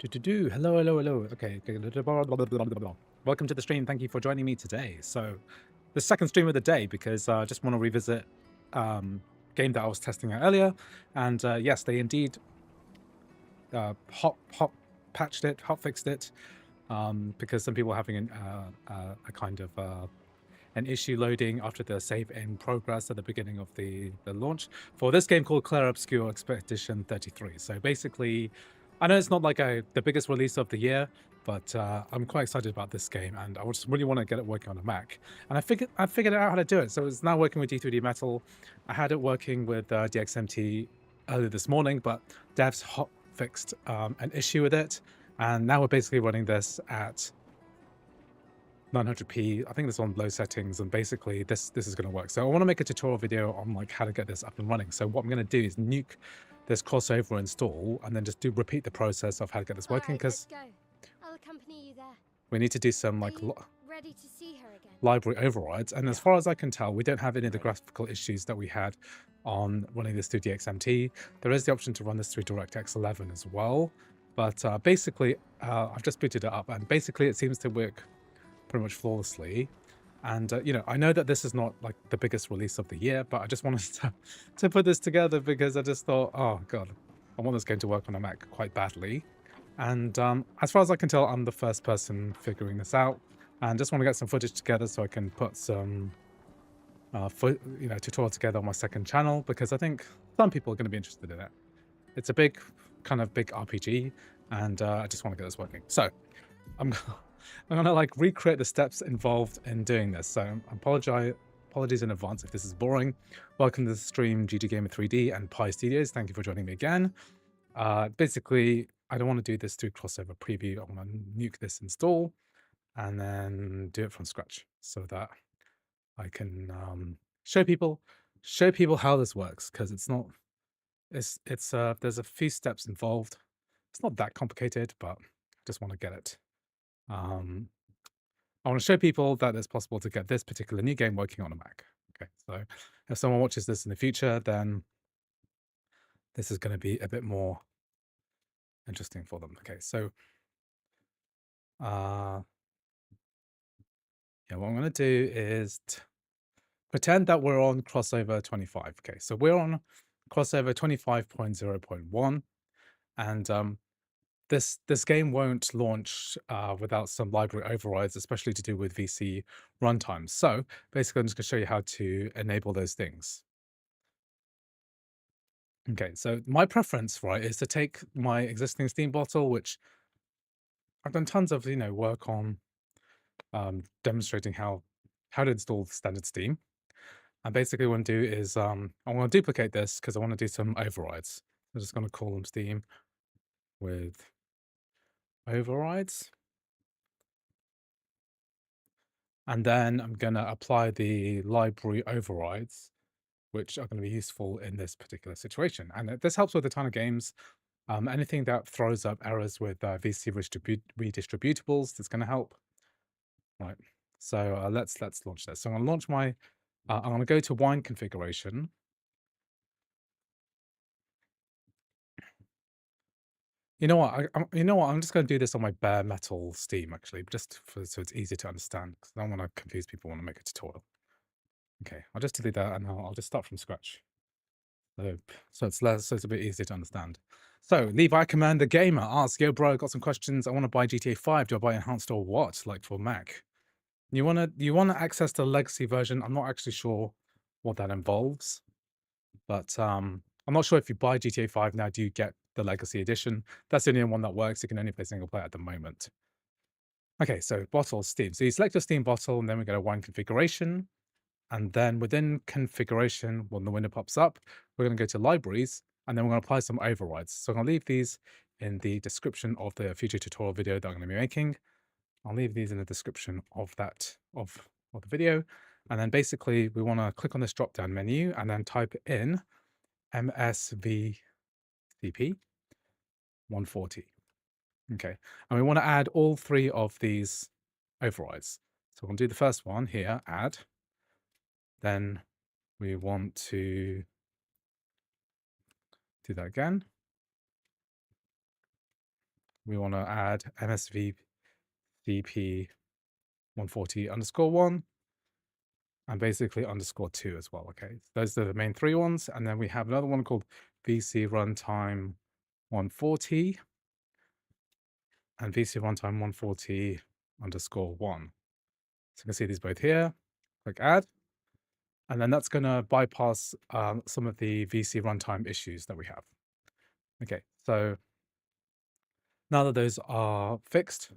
Hello, hello, hello. Okay. Welcome to the stream. Thank you for joining me today. So, the second stream of the day because I just want to revisit game that I was testing out earlier, and yes, they indeed hot patched it, hot fixed it, because some people were having a kind of an issue loading after the save in progress at the beginning of the launch for this game called Clair Obscur Expedition 33. So basically, I know it's not like the biggest release of the year, but I'm quite excited about this game, and I just really want to get it working on a Mac. And I figured out how to do it. So it's now working with D3D Metal. I had it working with DXMT earlier this morning, but devs hot fixed an issue with it, and now we're basically running this at 900p. I think this on low settings, and basically this is going to work. So I want to make a tutorial video on like how to get this up and running. So what I'm going to do is nuke this crossover install and then just repeat the process of how to get this working, because I'll accompany you there. we need to do some like Ready to see her again? library overrides. And as far as I can tell, we don't have any of the graphical issues that we had on running this through DXMT. There is the option to run this through DirectX 11 as well. But basically, I've just booted it up, and basically it seems to work pretty much flawlessly. And you know, I know that this is not like the biggest release of the year, but I just wanted to put this together because I just thought, oh god, I want this game to work on a Mac quite badly. And as far as I can tell, I'm the first person figuring this out, and just want to get some footage together so I can put some tutorial together on my second channel, because I think some people are going to be interested in it. It's a big RPG, and I just want to get this working. So I'm gonna like recreate the steps involved in doing this. So apologies in advance if this is boring. Welcome to the stream, GG Gamer 3D and Pi Studios. Thank you for joining me again. Basically, I don't want to do this through crossover preview. I want to nuke this install and then do it from scratch so that I can show people how this works, because it's not there's a few steps involved. It's not that complicated, but I just want to get it. I want to show people that it's possible to get this particular new game working on a Mac. Okay, so if someone watches this in the future, then this is going to be a bit more interesting for them. Okay, so yeah, what I'm going to do is pretend that we're on crossover 25. Okay, so we're on crossover 25.0.1, and this game won't launch without some library overrides, especially to do with VC runtimes. So basically, I'm just going to show you how to enable those things. Okay, so my preference, right, is to take my existing Steam bottle, which I've done tons of, work on demonstrating how to install standard Steam. And basically what I'm going to do is I want to duplicate this because I want to do some overrides. I'm just going to call them Steam with overrides. And then I'm going to apply the library overrides, which are going to be useful in this particular situation. And this helps with a ton of games. Anything that throws up errors with VC redistributables, that's going to help. Right. So let's launch this. So I'm going to launch my. I'm going to go to wine configuration. You know what? I'm just going to do this on my bare metal Steam, actually, just so it's easy to understand, because I don't want to confuse people when I make a tutorial. Okay, I'll just delete that, and I'll just start from scratch. So it's a bit easier to understand. So Levi Commander Gamer asks, "Yo, bro, got some questions. I want to buy GTA 5. Do I buy enhanced or what? Like for Mac? You wanna access the legacy version. I'm not actually sure what that involves, but I'm not sure if you buy GTA 5 now, do you get the legacy edition? That's the only one that works. You can only play single player at the moment. Okay, so bottle Steam. So you select your Steam bottle, and then we go to wine configuration. And then within configuration, when the window pops up, we're going to go to libraries, and then we're going to apply some overrides. So I'm going to leave these in the description of the future tutorial video that I'm going to be making. I'll leave these in the description of that of the video. And then basically we want to click on this drop down menu and then type in MSVCP 140. Okay. And we want to add all three of these overrides. So we'll do the first one here, add. Then we want to do that again. we want to add MSVP 140_1 and basically _2 as well. Okay, those are the main three ones. And then we have another one called VC runtime 140 and VC runtime 140_1. So you can see these both here. Click add. And then that's going to bypass some of the VC runtime issues that we have. Okay, so now that those are fixed,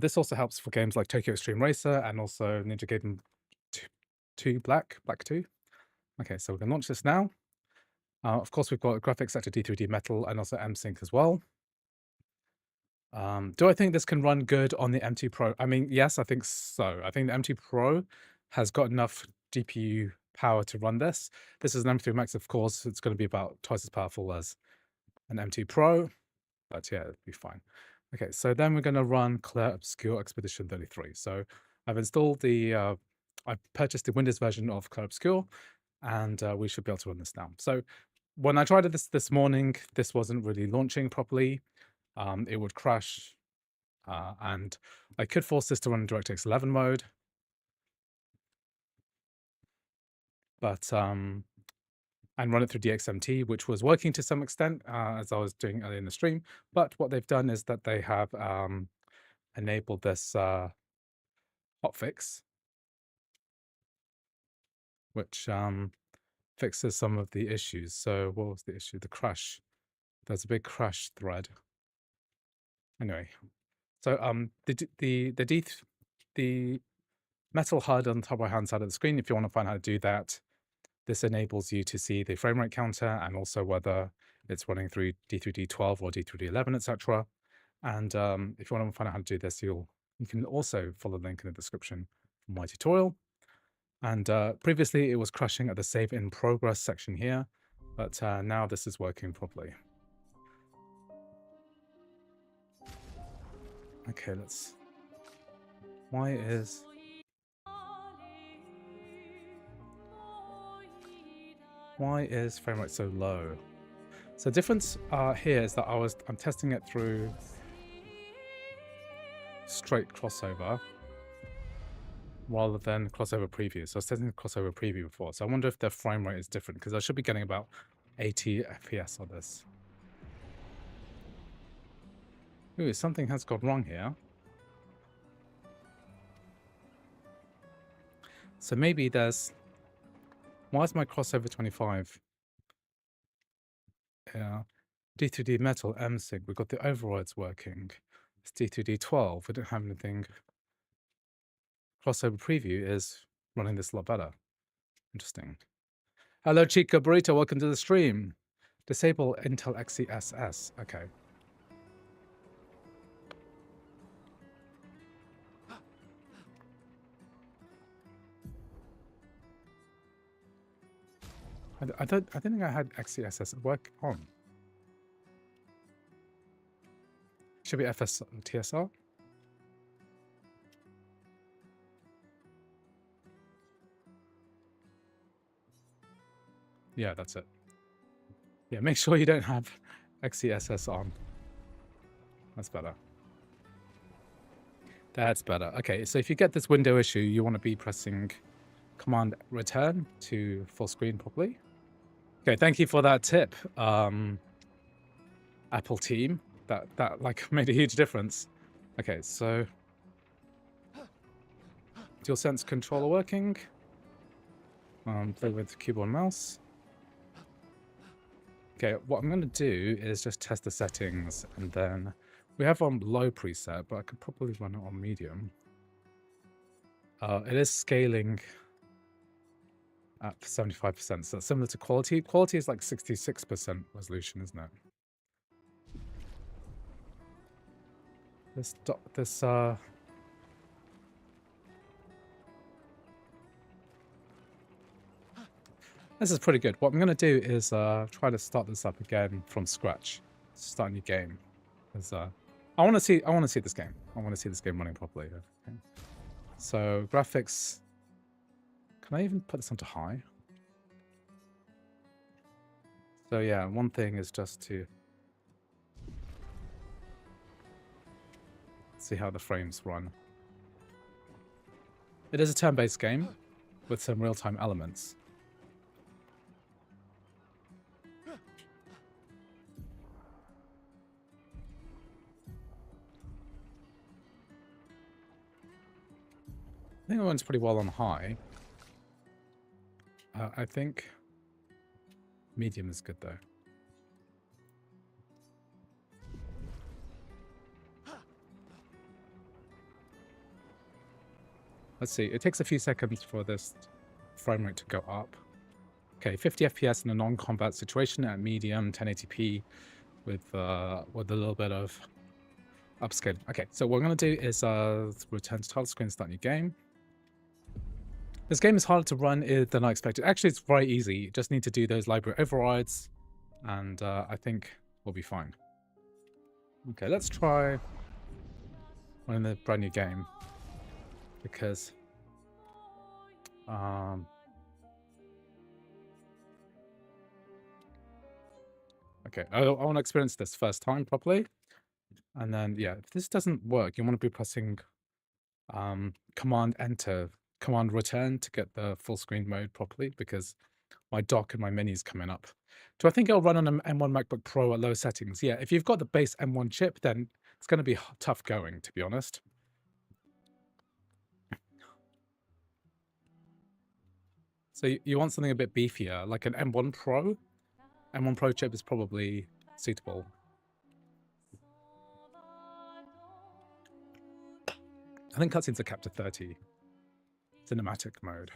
this also helps for games like Tokyo Extreme Racer and also Ninja Gaiden 2 Black 2. Okay, so we can launch this now. Of course, we've got graphics set to D3D Metal and also M-Sync as well. Do I think this can run good on the M2 Pro? I mean, yes, I think so. I think the M2 Pro has got enough GPU power to run this. This is an M3 Max, of course. It's going to be about twice as powerful as an M2 Pro, but yeah, it'll be fine. Okay, so then we're going to run Clair Obscur Expedition 33. So I've installed I've purchased the Windows version of Clair Obscur, and we should be able to run this now. So when I tried this morning, this wasn't really launching properly. It would crash, and I could force this to run in DirectX 11 mode, but and run it through DXMT, which was working to some extent as I was doing earlier in the stream. But what they've done is that they have enabled this hotfix, which fixes some of the issues. So what was the issue? The crash. There's a big crash thread. Anyway, so the metal HUD on the top right hand side of the screen, if you want to find how to do that, this enables you to see the frame rate counter and also whether it's running through D3D12 or D3D11, etc. And if you want to find out how to do this, you can also follow the link in the description for my tutorial. And previously it was crashing at the save in progress section here, but now this is working properly. Okay, why is frame rate so low? So the difference here is that I'm testing it through straight crossover rather than crossover preview. So I was testing the crossover preview before. So I wonder if the frame rate is different because I should be getting about 80 FPS on this. Ooh, something has gone wrong here. So maybe why is my crossover 25? Yeah, D3D Metal, M-Sync, we've got the overrides working. It's D3D12, we don't have anything. Crossover preview is running this a lot better. Interesting. Hello, Chica Burrito, welcome to the stream. Disable Intel XeSS, okay. I don't think I had XeSS work on. Should be FSTSR. Yeah, that's it. Yeah, make sure you don't have XeSS on. That's better. That's better. Okay, so if you get this window issue, you want to be pressing Command Return to full screen properly. Okay, thank you for that tip, Apple team. That like made a huge difference. Okay, so DualSense controller working. Play with keyboard and mouse. Okay, what I'm going to do is just test the settings, and then we have on low preset, but I could probably run it on medium. It is scaling at 75%, so that's similar to quality. Quality is like 66% resolution, isn't it? This is pretty good. What I'm going to do is try to start this up again from scratch. Start a new game. Because I want to see this game. I want to see this game running properly. Okay. So graphics. Can I even put this onto high? So yeah, one thing is just to See how the frames run. It is a turn-based game with some real-time elements. I think it runs pretty well on high. I think medium is good though. Let's see, it takes a few seconds for this frame rate to go up. Okay, 50 FPS in a non-combat situation at medium 1080p with a little bit of upscaling. Okay, so what we're going to do is return to title screen, start new game. This game is harder to run than I expected. Actually, it's very easy. You just need to do those library overrides, and I think we'll be fine. Okay, let's try running the brand new game, because okay, I want to experience this first time properly, and then yeah, if this doesn't work, you want to be pressing command enter, command return to get the full screen mode properly, because my dock and my menu's coming up. Do I think it'll run on an M1 MacBook Pro at low settings? Yeah, if you've got the base M1 chip, then it's going to be tough going, to be honest. So you want something a bit beefier, like an M1 Pro? M1 Pro chip is probably suitable. I think cutscenes are capped to 30. Cinematic mode.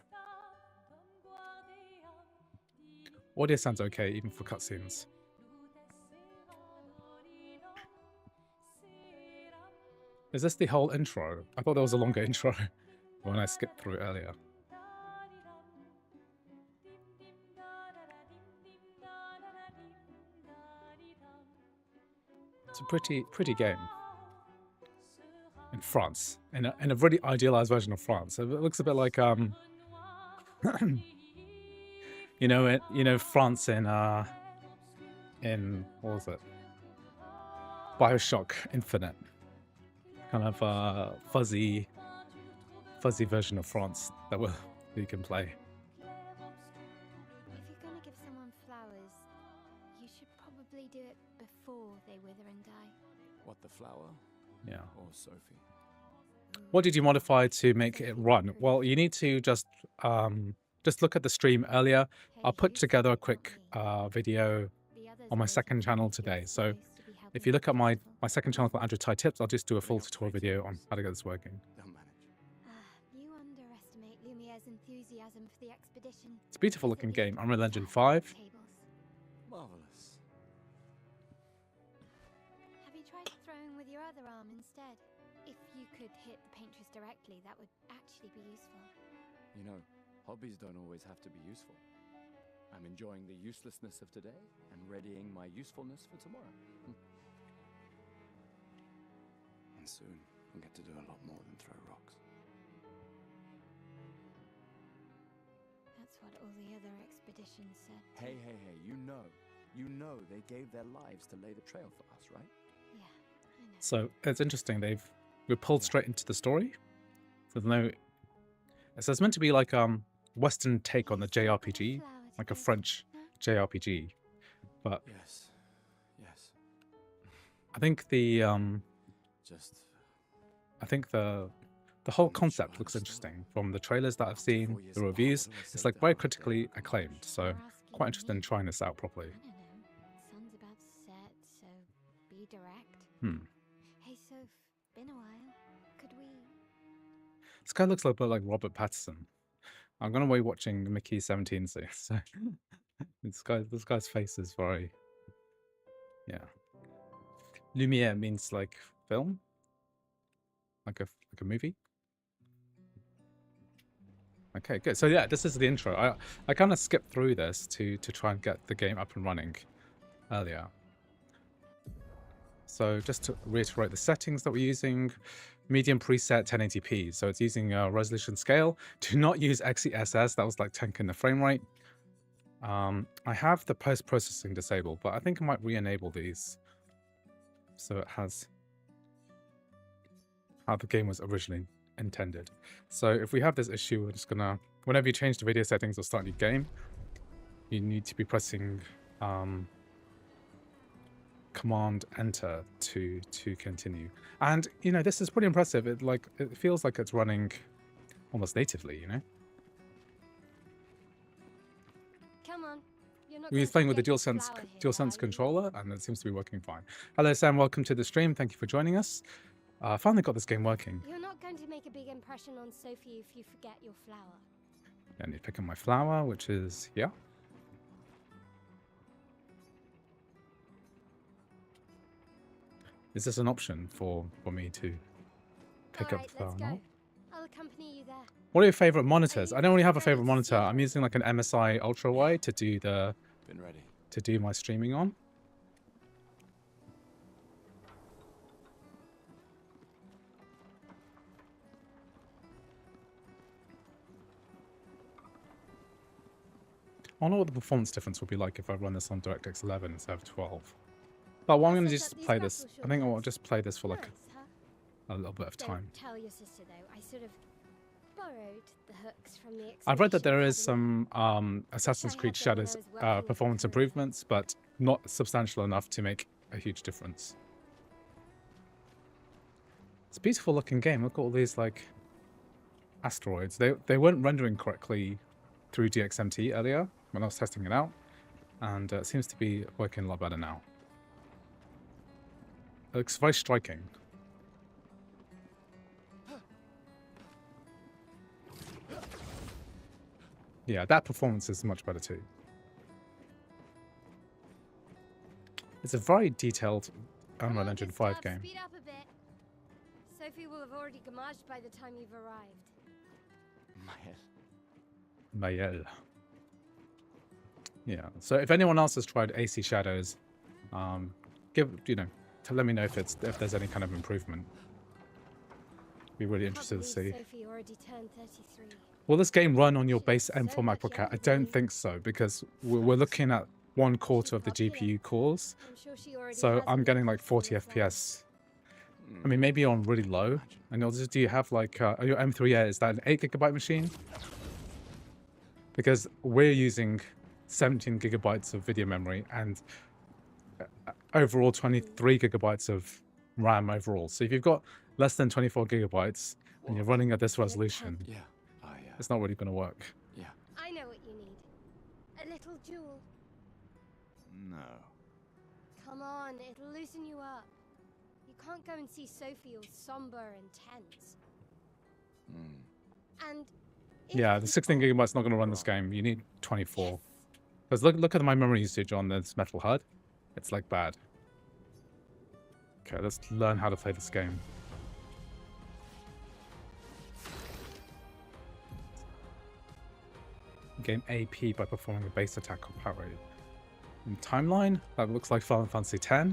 Audio sounds okay, even for cutscenes. Is this the whole intro? I thought there was a longer intro when I skipped through earlier. It's a pretty game. In France, in a really idealized version of France. It looks a bit like you know France in what was it? BioShock Infinite. Kind of fuzzy version of France that you can play. If you're gonna give someone flowers, you should probably do it before they wither and die. What, the flower? Yeah. Or Sophie? What did you modify to make it run? Well, you need to just look at the stream earlier. I'll put together a quick video on my second channel today. So if you look at my second channel called Andrew Tai Tips, I'll just do a full tutorial video on how to get this working. They'll manage. You underestimate Lumiere's enthusiasm for the expedition. It's a beautiful looking game. Unreal Engine 5. Marvelous. Have you tried throwing with your other arm instead? If you could hit the paintress directly, that would actually be useful. You know, hobbies don't always have to be useful. I'm enjoying the uselessness of today and readying my usefulness for tomorrow. And soon, we'll get to do a lot more than throw rocks. That's what all the other expeditions said. Hey, you know they gave their lives to lay the trail for us, right? Yeah, I know. So it's interesting. We're pulled straight into the story. So it's meant to be like Western take on the JRPG, like a French JRPG. But Yes. I think the whole concept looks interesting from the trailers that I've seen, the reviews. It's like very critically acclaimed. So quite interested in trying this out properly. I don't know. Sun's about to set, so be direct. Hey, Soph, been a while. Could we... This guy looks a bit like Robert Pattinson. I'm going away watching Mickey 17 soon. So this guy's face is very, yeah. Lumiere means like film, like a movie. Okay, good. So yeah, this is the intro. I kind of skipped through this to try and get the game up and running earlier. So just to reiterate the settings that we're using, medium preset 1080p. So it's using a resolution scale. Do not use XeSS. That was like tanking the frame rate. I have the post-processing disabled, but I think I might re-enable these. So it has how the game was originally intended. So if we have this issue, we're just gonna, whenever you change the video settings or start a new game, you need to be pressing Command Enter to continue. And you know, this is pretty impressive. It feels like it's running almost natively, you know. Come on. You're not We going were to playing with the forget your DualSense flower here, DualSense are you? controller, and it seems to be working fine. Hello, Sam. Welcome to the stream. Thank you for joining us. I finally got this game working. You're not going to make a big impression on Sophie if you forget your flower. I need to pick up my flower, which is here. Is this an option for me to pick up All right, the flower? let's No? go. I'll accompany you there. What are your favorite monitors? I don't really have a favorite Thanks, monitor. yeah. I'm using like an MSI ultra wide to do Been ready. my streaming on. I don't know what the performance difference would be like if I run this on DirectX 11 instead of 12. But what I'm going to Set just up these play this. battle I think I'll shortcuts. just play this for like Nice, huh? a little bit of time. Don't tell your sister though. I sort of borrowed the hooks from the I've read that there expedition is cabinet. some Assassin's I Creed had them when I Shadows was working with the performance crew. improvements, but not substantial enough to make a huge difference. It's a beautiful looking game. Look at all these like asteroids. They weren't rendering correctly through DXMT earlier when I was testing it out, and it seems to be working a lot better now. It looks very striking. Yeah, that performance is much better too. It's a very detailed Come Unreal on, Engine good 5 stuff. game. Speed up a bit. Sophie will have already gamaged by the time you've arrived. Mayel. Yeah. So if anyone else has tried AC Shadows, let me know if there's any kind of improvement. Be really Can't interested to see. believe Sophie already turned 33. Will this game run on your She base looks M4 so much MacBook Air? I younger than don't you. think so, because we're looking at 1/4 of the Popular. GPU cores. I'm sure she already So has I'm a getting big like full 40 of flowers. FPS. I mean, maybe on really low. And also, do you have like your M3 Air? Is that an 8 GB machine? Because we're using 17 GB of video memory and overall 23 GB of RAM overall. So if you've got less than 24 GB and you're running at this resolution, Yeah. it's not really going to work. Yeah. I know what you need. A little jewel. No. Come on, it'll loosen you up. You can't go and see Sophie all somber and tense. And if Yeah, the you 16 are- GB is not going to run this game. You need 24. Yes. Because look at my memory usage on this metal HUD. It's like bad. Okay, let's learn how to play this game. Gain AP by performing a base attack or parry. In timeline, that looks like Final Fantasy X.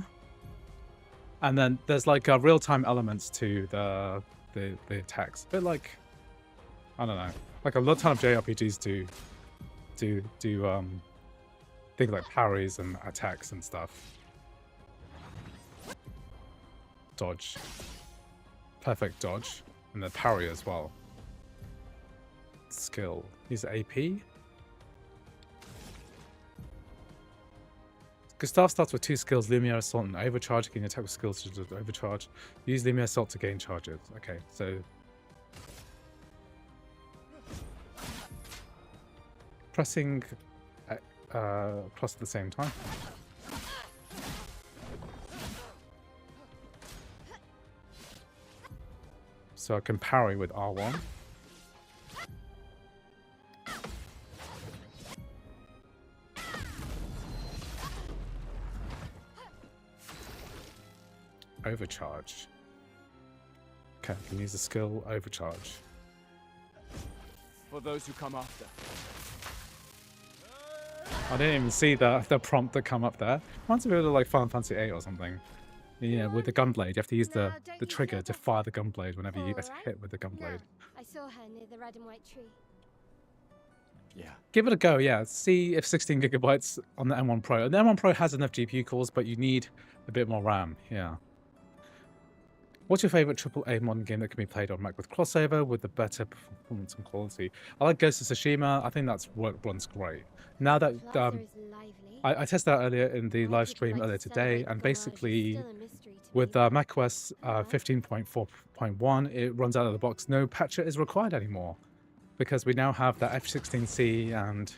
And then there's like real-time elements to the attacks. A bit like, I don't know, like a lot of JRPGs do things like parries and attacks and stuff. Dodge. Perfect dodge. And the parry as well. Skill. Use AP. Gustav starts with 2 skills, Lumiere Assault and Overcharge. Gain attack with skills to overcharge. Use Lumiere Assault to gain charges. Okay, so... pressing plus at the same time. So I can parry with R1. Overcharge. Okay, I can use the skill Overcharge. For those who come after. I didn't even see the prompt that come up there. Reminds me of like Final Fantasy 8 or something. Yeah, with the gunblade, you have to use Now, the don't you trigger feel to better? fire the gunblade whenever you get Alright. hit with the gunblade. Now, I saw her near the red and white tree. Yeah. Give it a go, yeah. See if 16 GB on the M1 Pro. And the M1 Pro has enough GPU cores, but you need a bit more RAM, yeah. What's your favorite AAA modern game that can be played on Mac with crossover with the better performance and quality? I like Ghost of Tsushima. I think that's what runs great. Now that Plaza is lively. I tested that earlier in the Why live people stream like earlier to today, celebrate the and garage is basically still a mystery to with me. macOS Now, 15.4.1, it runs out of the box. No patcher is required anymore because we now have that F16C and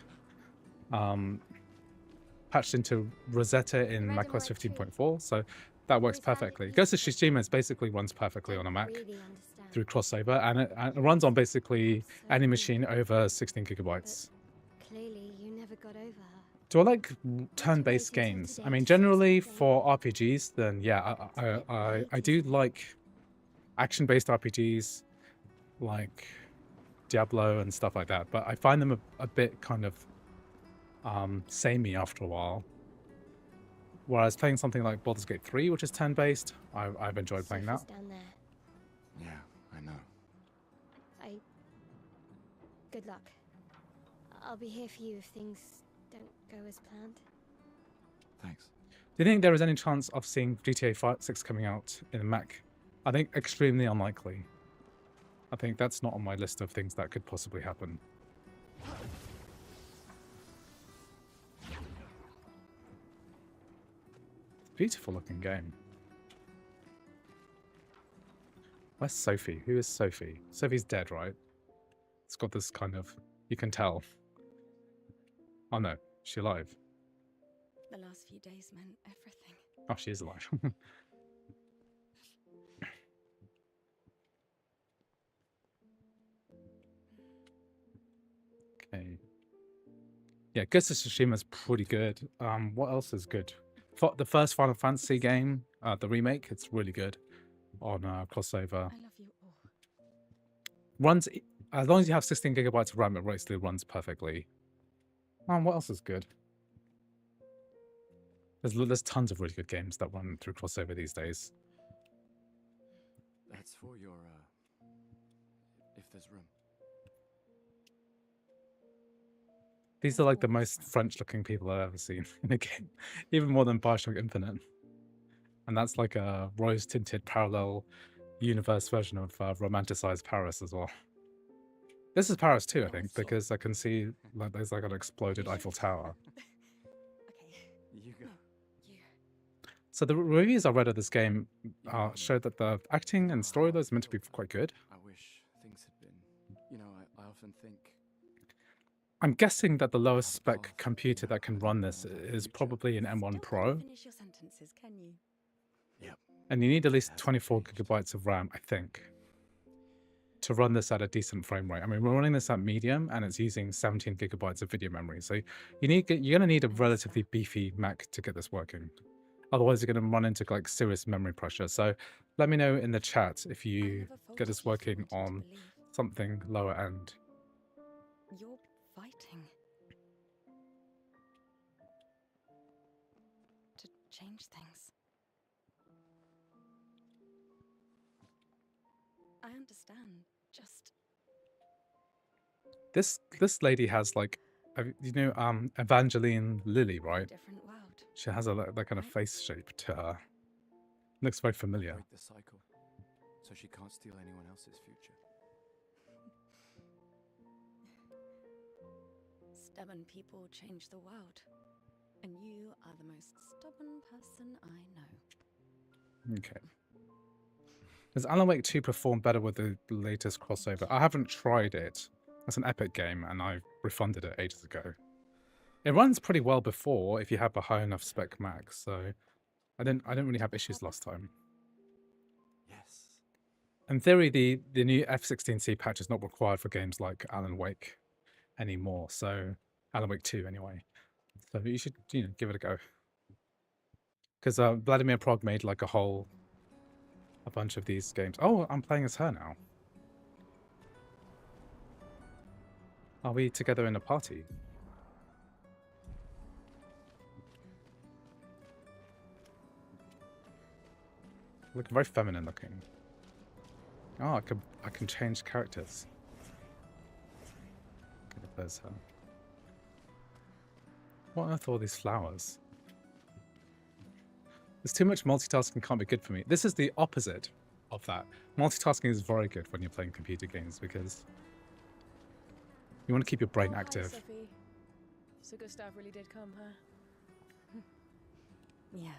patched into Rosetta in red and macOS white tree. 15.4, so that works Always found it perfectly. Ghost of beautiful. Tsushima basically runs perfectly on a Don't Mac really understand. through crossover, and it runs on basically So any good. machine over 16 gigabytes. Clearly, you never got over her. Do I like Had to turn-based wait until games? I today mean, to say generally something. for RPGs, then yeah, It's a bit I vague, do isn't it? like action-based RPGs like Diablo and stuff like that, but I find them a bit kind of samey after a while. Whereas playing something like Baldur's Gate 3, which is turn-based, I've enjoyed playing that. Sophie's down there. Yeah, I know. Good luck. I'll be here for you if things don't go as planned. Thanks. Do you think there is any chance of seeing GTA 6 coming out in a Mac? I think extremely unlikely. I think that's not on my list of things that could possibly happen. Beautiful looking game. Where's Sophie? Who is Sophie? Sophie's dead, right? It's got this kind of... You can tell. Oh no, she's alive. The last few days meant everything. Oh, she is alive. Okay. Yeah, Ghost of Tsushima is pretty good. What else is good? The first Final Fantasy game, the remake, it's really good on crossover. I love you all. Runs as long as you have 16 gigabytes of RAM, it basically runs perfectly. What else is good? There's tons of really good games that run through crossover these days. That's for your, if there's room. These are like the most French-looking people I've ever seen in a game, even more than Bioshock Infinite. And that's like a rose-tinted parallel universe version of romanticized Paris as well. This is Paris too, I think, because I can see like there's like an exploded Eiffel Tower. Okay. You go. You. So the reviews I read of this game showed that the acting and story is meant to be quite good. I wish things had been. You know, I often think. I'm guessing that the lowest spec computer that can run this is probably an M1 Still Pro, can't finish your sentences, can you? Yep. and you need at least 24 gigabytes of RAM, I think, to run this at a decent frame rate. I mean, we're running this at medium, and it's using 17 gigabytes of video memory, so you're gonna need a relatively beefy Mac to get this working. Otherwise, you're gonna run into like serious memory pressure. So let me know in the chat if you get this working on something lower end. You're fighting to change things. I understand. Just This lady has like, you know, Evangeline Lilly, a right? different world. She has that kind of face shape to her. Looks very familiar. Break the cycle, so she can't steal anyone else's future. Stubborn people change the world. And you are the most stubborn person I know. Okay. Does Alan Wake 2 perform better with the latest crossover? I haven't tried it. It's an Epic game, and I refunded it ages ago. It runs pretty well before if you have a high enough spec Mac, so I didn't really have issues last time. Yes. In theory, the new F16C patch is not required for games like Alan Wake anymore, so Alan Wake 2 anyway. So you should, you know, give it a go. Because Vladimir Prog made like a bunch of these games. Oh, I'm playing as her now. Are we together in a party? Look very feminine looking. Oh, I can change characters. Okay, there's her. What on earth are all these flowers? There's too much multitasking, can't be good for me. This is the opposite of that. Multitasking is very good when you're playing computer games because you want to keep your brain Oh, hi, active. Sophie. So Gustav really did come, huh? Yeah.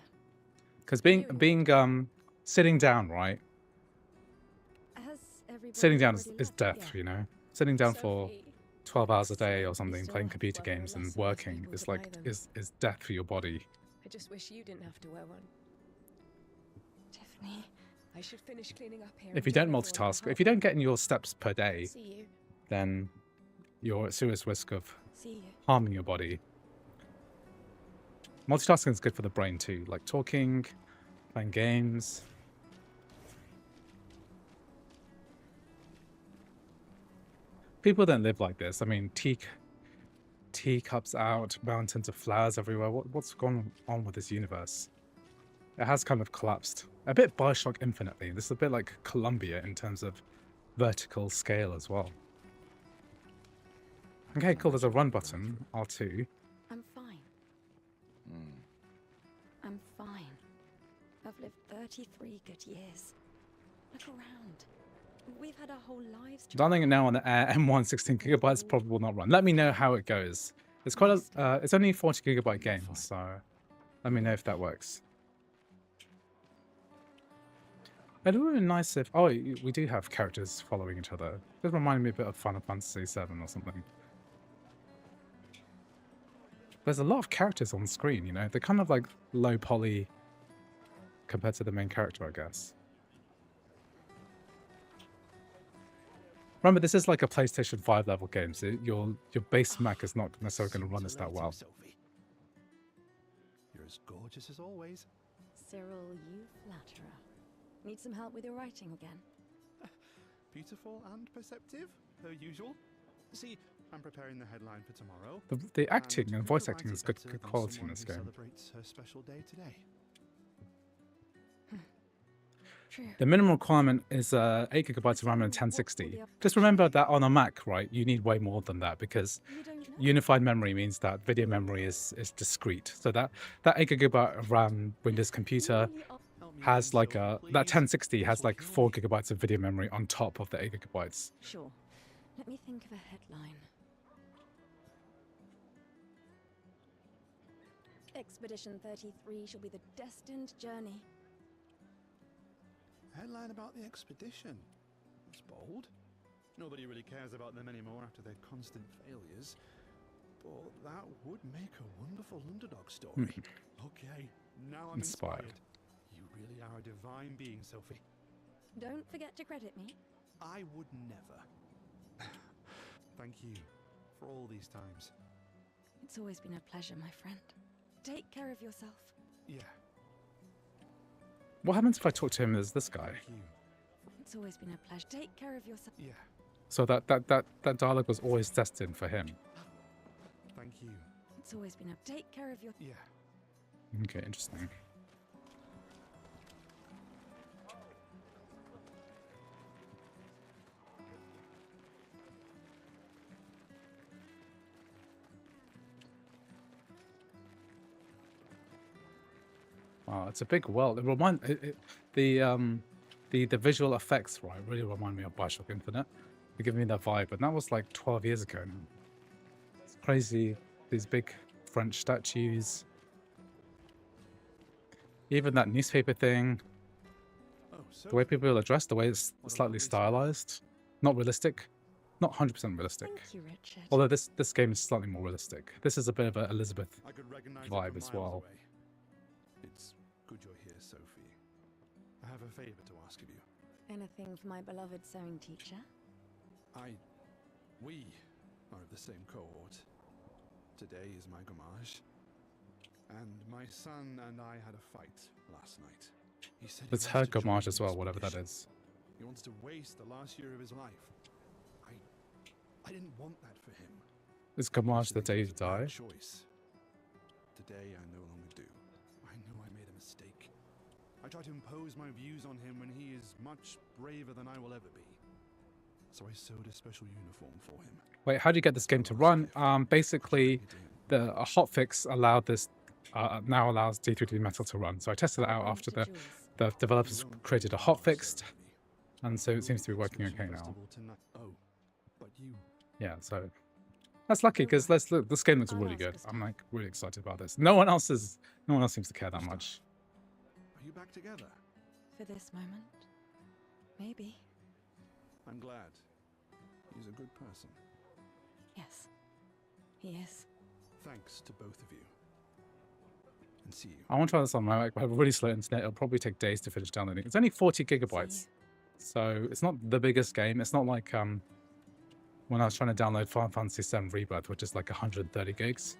Because You being sitting down, right? Has everybody Sitting down already is left? death, Yeah. you know. Sitting down for Sophie. 12 hours a day or We something, still playing have computer to weather a games and lesson for working people is to like buy them. is death for your body. I just wish you didn't have to wear one. Tiffany. I should finish cleaning up here. If and you give don't everyone a multitask, hug. if you don't get in your steps per day, See you. then you're at serious risk of See you. harming your body. Multitasking is good for the brain too, like talking, playing games. People don't live like this. I mean, teacups out, mountains of flowers everywhere. What's going on with this universe? It has kind of collapsed. A bit Bioshock Infinitely. This is a bit like Columbia in terms of vertical scale as well. Okay, cool. There's a run button, R2. I'm fine. I'm fine. I've lived 33 good years. Look around. We've had our whole lives. Running it now on the Air M1 16 gigabytes probably will not run. Let me know how it goes. It's quite a, it's only a 40 gigabyte game, so let me know if that works. It would be nice if, oh, we do have characters following each other. It reminded me a bit of Final Fantasy VII or something. There's a lot of characters on screen, you know? They're kind of like low poly compared to the main character, I guess. Remember, this is like a PlayStation 5 level game, so your base Mac is not necessarily going to run this that well. Sophie. You're as gorgeous as always. Cyril, you flatterer. Need some help with your writing again? Beautiful and perceptive, per usual. See, I'm preparing the headline for tomorrow. The acting and voice couldn't acting write is it good better than quality in someone this who game. Celebrates her special day today. True. The minimum requirement is 8 gigabytes of RAM and 1060. Just remember that on a Mac, right, you need way more than that because You don't know? unified memory means that video memory is discrete. So that 8 gigabyte of RAM Windows computer Really are- Help me has again, like Sophie, a, please. that 1060 has That's like what 4 you gigabytes of video memory on top of the 8 gigabytes. Sure. Let me think of a headline. Expedition 33 shall be the destined journey. Headline about the expedition. That's bold. Nobody really cares about them anymore after their constant failures. But that would make a wonderful underdog story. Okay, now I'm Inspired. inspired. You really are a divine being, Sophie. Don't forget to credit me. I would never. Thank you for all these times. It's always been a pleasure, my friend. Take care of yourself. Yeah, What happens if I talk to him as this guy? thank you. It's always been a pleasure. Take care of yourself. Yeah, So that dialogue was always destined for him. thank you. It's always been a take care of your. Yeah. Okay, interesting. Wow, it's a big world. The visual effects, right, really remind me of Bioshock Infinite. They give me that vibe, but that was like 12 years ago now. It's crazy. These big French statues. Even that newspaper thing. Oh, The way Sophie, people are dressed, the way it's What slightly about this? stylized. Not realistic. Not 100% realistic. Thank you, Richard. Although this game is slightly more realistic. This is a bit of a Elizabeth. I could recognize vibe it from as miles well. away. It's good you're here, Sophie. I have a favor to ask of you. Anything for my beloved sewing teacher? We are of the same cohort. Today is my gamage. And my son and I had a fight last night. He said he It's wants her to join gamage the as well, whatever that expedition. is. He wants to waste the last year of his life. I didn't want that for him. Is I Gamage used to the think day it you was a bad die? choice. Today I no longer do. I know I made a mistake. I tried to impose my views on him when he is much braver than I will ever be. So I sewed a special uniform for him. Wait, how do you get this game to run? Basically, a hotfix allowed this, now allows D3D Metal to run. So I tested it out Thank after you, the Jules. developers created a hotfix And so it seems to be working Exhibition okay now. festival tonight. Oh, but you. Yeah, so that's lucky because let's look. This game looks I'll really ask good. Gustav. I'm like really excited about this. No one else seems to care that much. Are you back together? For this moment, maybe. I'm glad. He's a good person. Yes, he is. Thanks to both of you. And see you. I want to try this on my like, I have a really slow internet. It'll probably take days to finish downloading. It's only 40 gigabytes, so it's not the biggest game. It's not like when I was trying to download Final Fantasy VII Rebirth, which is like 130 gigs.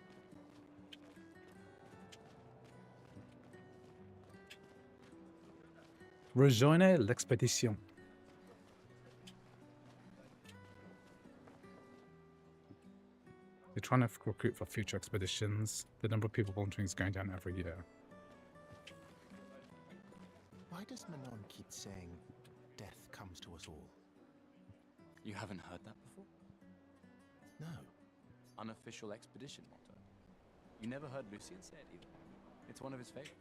Rejoignez l'expédition. They're trying to recruit for future expeditions. The number of people volunteering is going down every year. Why does Manon keep saying death comes to us all? You haven't heard that before? No. Unofficial expedition motto. You never heard Lucien say it either. It's one of his favorites.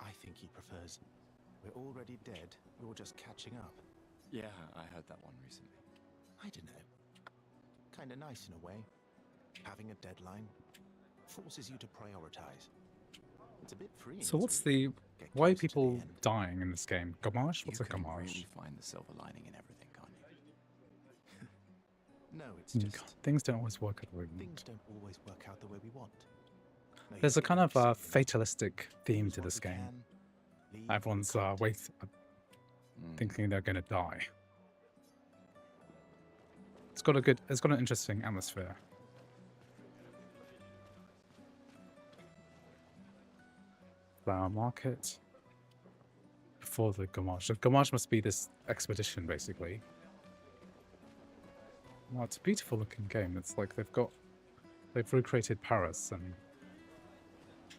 I think he prefers, we're already dead, you're just catching up. Yeah, I heard that one recently. I don't know. Kinda nice in a way. Having a deadline forces you to prioritize. It's a bit freeing. So what's as we the... get Why are closer to the people end. dying in this game? Gomage? What's You a can gomage? really find the silver lining in everything, can't you? No, it's Mm, just God, things don't always work out the way we things want. don't always work out the way we want. No, you There's a get kind of upset, fatalistic theme use to what this we game. can, leave what we Everyone's can't. thinking they're going to die. It's got an interesting atmosphere. Flower market. Before the Gomage. The Gomage must be this expedition, basically. Well, it's a beautiful looking game. It's like they've recreated Paris, and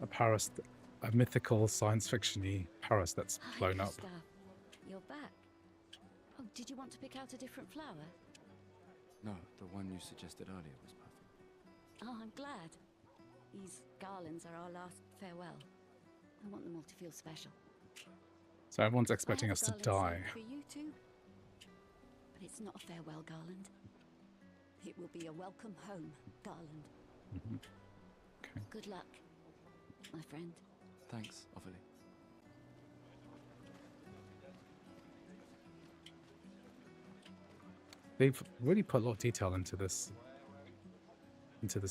a mythical science fiction-y Paris that's blown up. Gustav. You're back. Oh, did you want to pick out a different flower? No, the one you suggested earlier was perfect. Oh, I'm glad. These garlands are our last farewell. I want them all to feel special. So everyone's expecting I us have to a garland die. saved for you too. But it's not a farewell garland. It will be a welcome home garland. Mhm. Okay. Good luck, my friend. Thanks, Ophelie. They've really put a lot of detail into this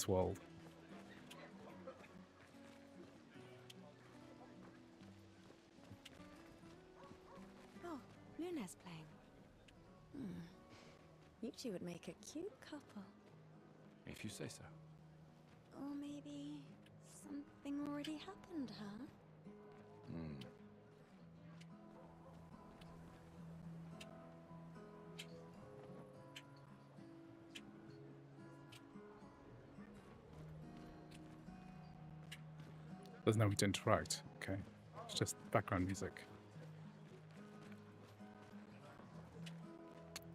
world. Oh, Luna's playing. You two would make a cute couple. If you say so. Or maybe something already happened, huh? Hmm. There's no way to interact. Okay. It's just background music.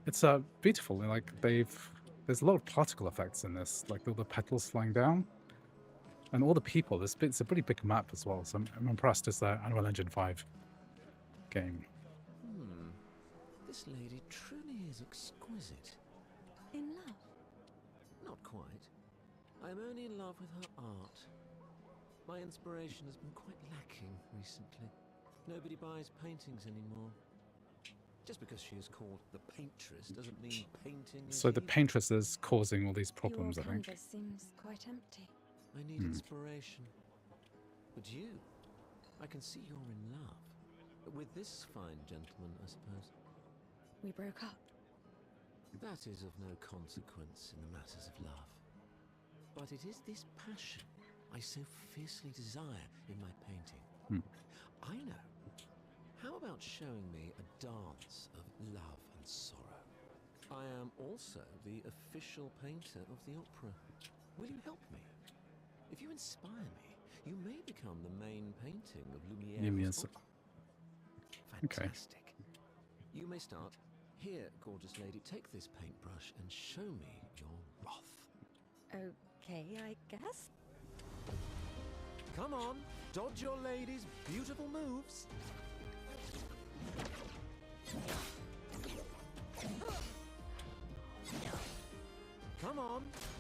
It's beautiful. Like there's a lot of particle effects in this, like all the petals flying down, and all the people. It's a pretty big map as well. So I'm impressed. It's the Unreal Engine 5 game. This lady truly is exquisite. In love? Not quite. I am only in love with her art. My inspiration has been quite lacking recently. Nobody buys paintings anymore. Just because she is called the paintress doesn't mean painting is So the evil. paintress is causing all these problems, Your I think. canvas seems quite empty. I need inspiration. But you, I can see you're in love. With this fine gentleman, I suppose. We broke up. That is of no consequence in the matters of love. But it is this passion I so fiercely desire in my painting. I know. How about showing me a dance of love and sorrow? I am also the official painter of the opera. Will you help me? If you inspire me, you may become the main painting of Lumiere's opera. Okay. Fantastic. You may start. Here, gorgeous lady, take this paintbrush and show me your wrath. Okay, I guess. Come on, dodge your lady's beautiful moves.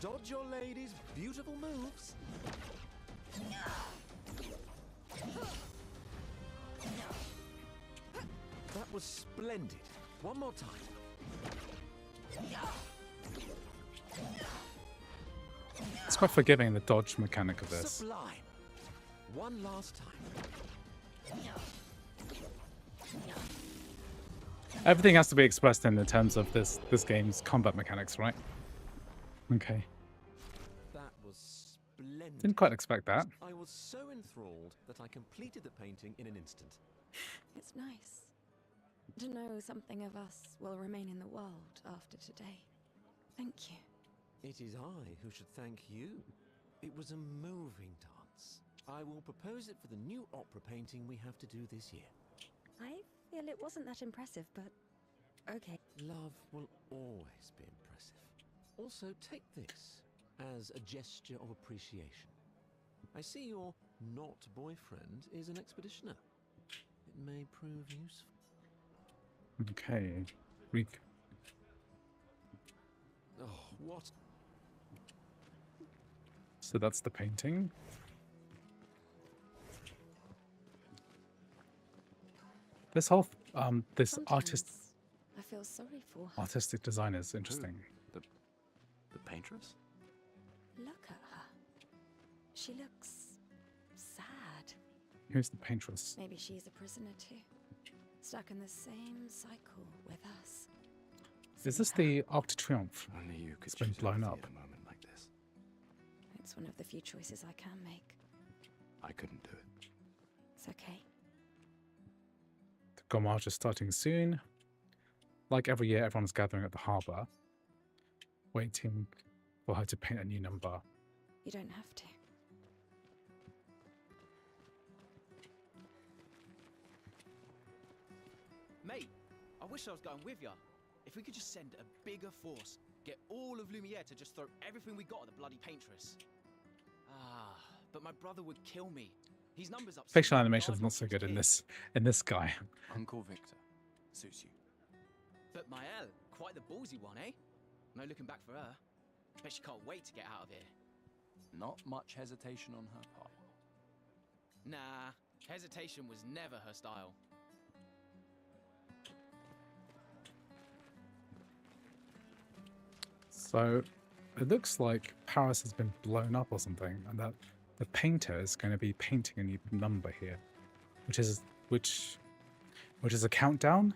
Dodge your lady's beautiful moves. That was splendid. One more time. It's quite forgiving, the dodge mechanic of this. Sublime. One last time. Everything has to be expressed in the terms of this game's combat mechanics, right? Okay. That was splendid. Didn't quite expect that. I was so enthralled that I completed the painting in an instant. It's nice to know something of us will remain in the world after today. Thank you. It is I who should thank you. It was a moving dance. I will propose it for the new opera painting we have to do this year. I feel it wasn't that impressive, but okay. Love will always be impressive. Also, take this as a gesture of appreciation. I see your not boyfriend is an expeditioner. It may prove useful. Okay. Oh, what? So that's the painting. This whole this Sometimes I feel sorry for her. artistic design is interesting. The paintress? Look at her. She looks sad. Who's the paintress? Maybe she's a prisoner too. Stuck in the same cycle with us. Is this the Arc de Triomphe? Only you could It's been choose blown empathy up. at a moment like this. It's one of the few choices I can make. I couldn't do it. It's okay. The Gommage is starting soon. Like every year, everyone's gathering at the harbour, waiting for her to paint a new number. You don't have to. Mate, I wish I was going with ya. If we could just send a bigger force, get all of Lumiere to just throw everything we got at the bloody paintress. Ah, but my brother would kill me. His number's up. Facial animation is not so good in this guy. Uncle Victor. Suits you. But Mael, quite the ballsy one, eh? No looking back for her. Bet she can't wait to get out of here. Not much hesitation on her part. Nah, hesitation was never her style. So it looks like Paris has been blown up or something, and that the painter is going to be painting a new number here, which is a countdown.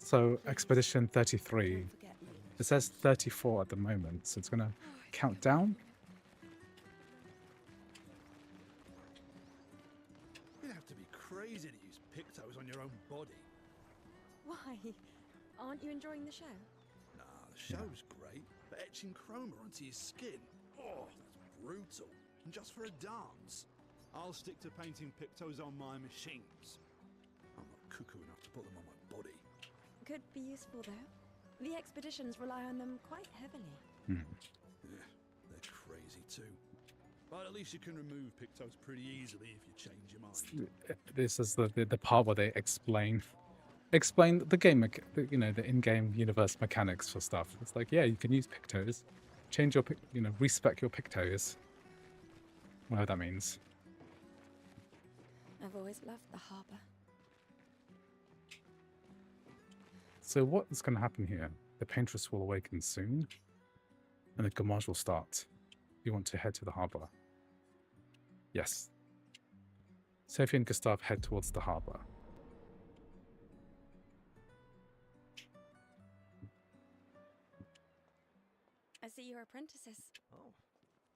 So Expedition 33. It says 34 at the moment, so it's going to count down. You'd have to be crazy to use pictos on your own body. Why? Aren't you enjoying the show? Nah, the show's great, but etching chroma onto your skin, oh, that's brutal. And just for a dance. I'll stick to painting pictos on my machines. I'm not cuckoo enough to put them on my body. Could be useful though. The expeditions rely on them quite heavily. Yeah, they're crazy too. But at least you can remove pictos pretty easily if you change your mind. This is the part where they explain the game, the in-game universe mechanics for stuff. It's like, yeah, you can use pictos, change your respec your pictos, whatever that means. I've always loved the harbour. So what is going to happen here? The paintress will awaken soon, and the Gommage will start. You want to head to the harbour. Yes. Sophie and Gustav head towards the harbour. I see you're apprentices. Oh.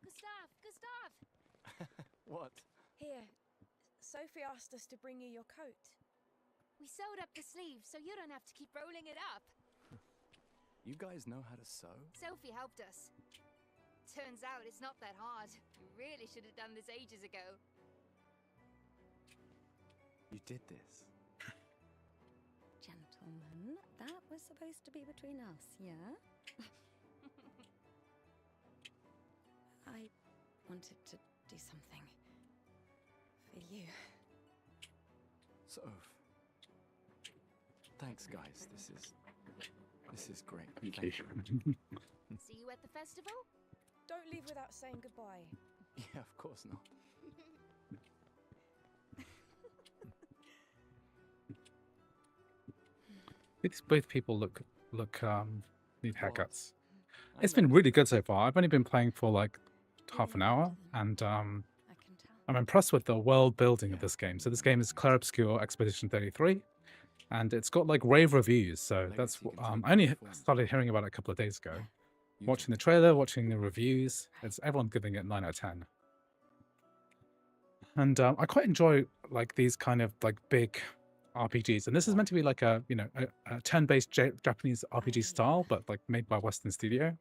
Gustav! What? Here, Sophie asked us to bring you your coat. We sewed up the sleeves so you don't have to keep rolling it up. You guys know how to sew? Sophie helped us. Turns out it's not that hard. We really should have done this ages ago. You did this. Gentlemen, that was supposed to be between us, yeah? I wanted to do something for you. Soph. Thanks, guys. This is great. Thank you. See you at the festival? Don't leave without saying goodbye. Yeah, of course not. Both people look need What? haircuts. I It's been know. really good so far. I've only been playing for like half an hour, and I can tell. I'm impressed with the world building of Yeah. this game. So this game is Clair Obscur Expedition 33, and it's got like rave reviews. So that's Legacy can take I only many forms. started hearing about it a couple of days ago. You Watching too. the trailer, watching the reviews, it's everyone giving it 9 out of 10. And I quite enjoy like these kind of like big RPGs, and this is meant to be like a a turn-based Japanese RPG style, but like made by a Western studio,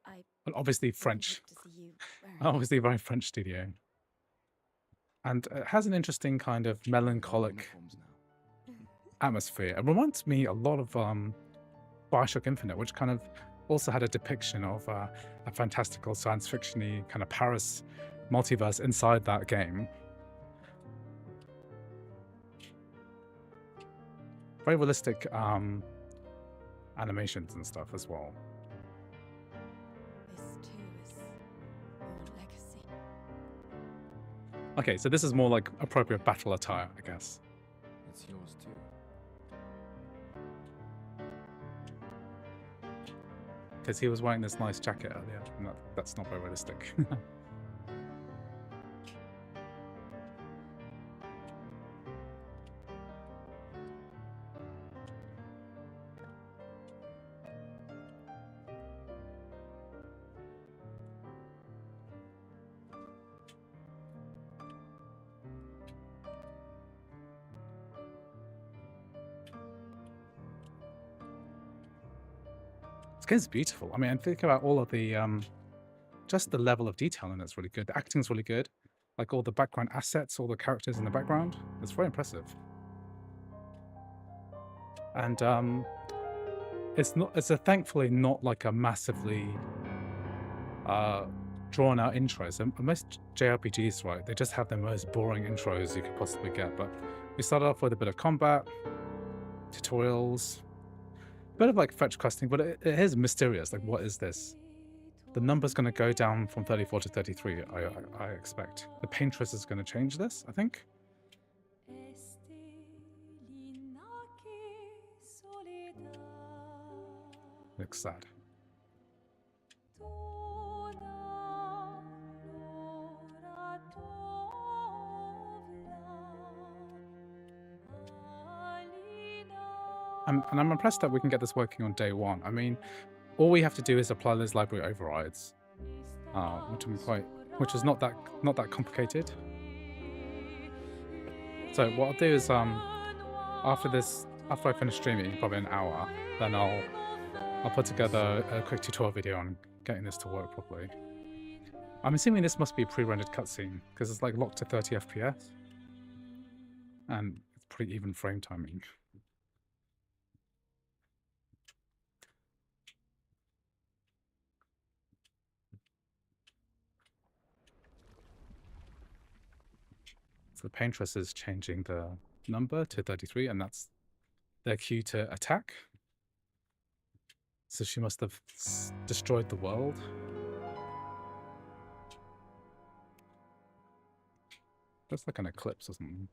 I but obviously really French, hope to see you very obviously a very French studio, and it has an interesting kind of melancholic Uniforms now. atmosphere. It reminds me a lot of Bioshock Infinite, which kind of also had a depiction of a fantastical science fiction-y kind of Paris multiverse inside that game. Very realistic animations and stuff as well. This too is your legacy. Okay, so this is more like appropriate battle attire, I guess. It's yours too. Because he was wearing this nice jacket earlier, and that's not very realistic. This game's beautiful. I mean, and think about all of the just the level of detail in it's really good. The acting's really good. Like all the background assets, all the characters in the background. It's very impressive. And it's thankfully not like a massively drawn out intro. So most JRPGs, right, they just have the most boring intros you could possibly get. But we started off with a bit of combat, tutorials, a bit of like fetch questing, but it is mysterious. Like, what is this? The number's going to go down from 34 to 33, I expect. The paintress is going to change this, I think. Looks sad. And I'm impressed that we can get this working on day one. I mean, all we have to do is apply those library overrides, which is not that complicated. So what I'll do is after I finish streaming, probably an hour, then I'll put together a quick tutorial video on getting this to work properly. I'm assuming this must be a pre-rendered cutscene because it's like locked to 30 FPS, and it's pretty even frame timing. The paintress is changing the number to 33, and that's their cue to attack. So she must have destroyed the world. That's like an eclipse or something.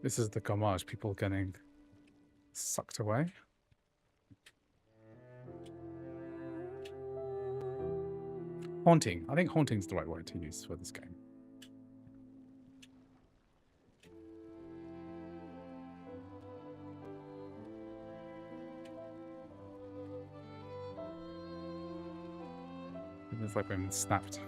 This is the Gommage, people getting sucked away. Haunting. I think haunting's the right word to use for this game. It's like been snapped.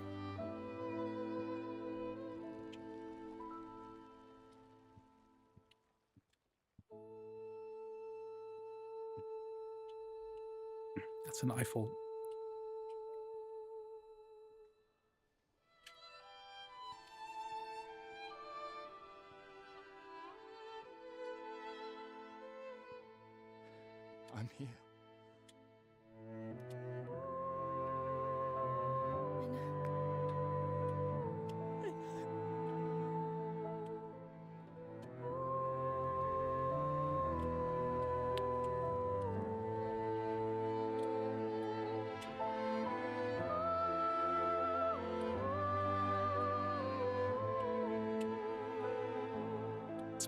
That's an Eiffel. I'm here.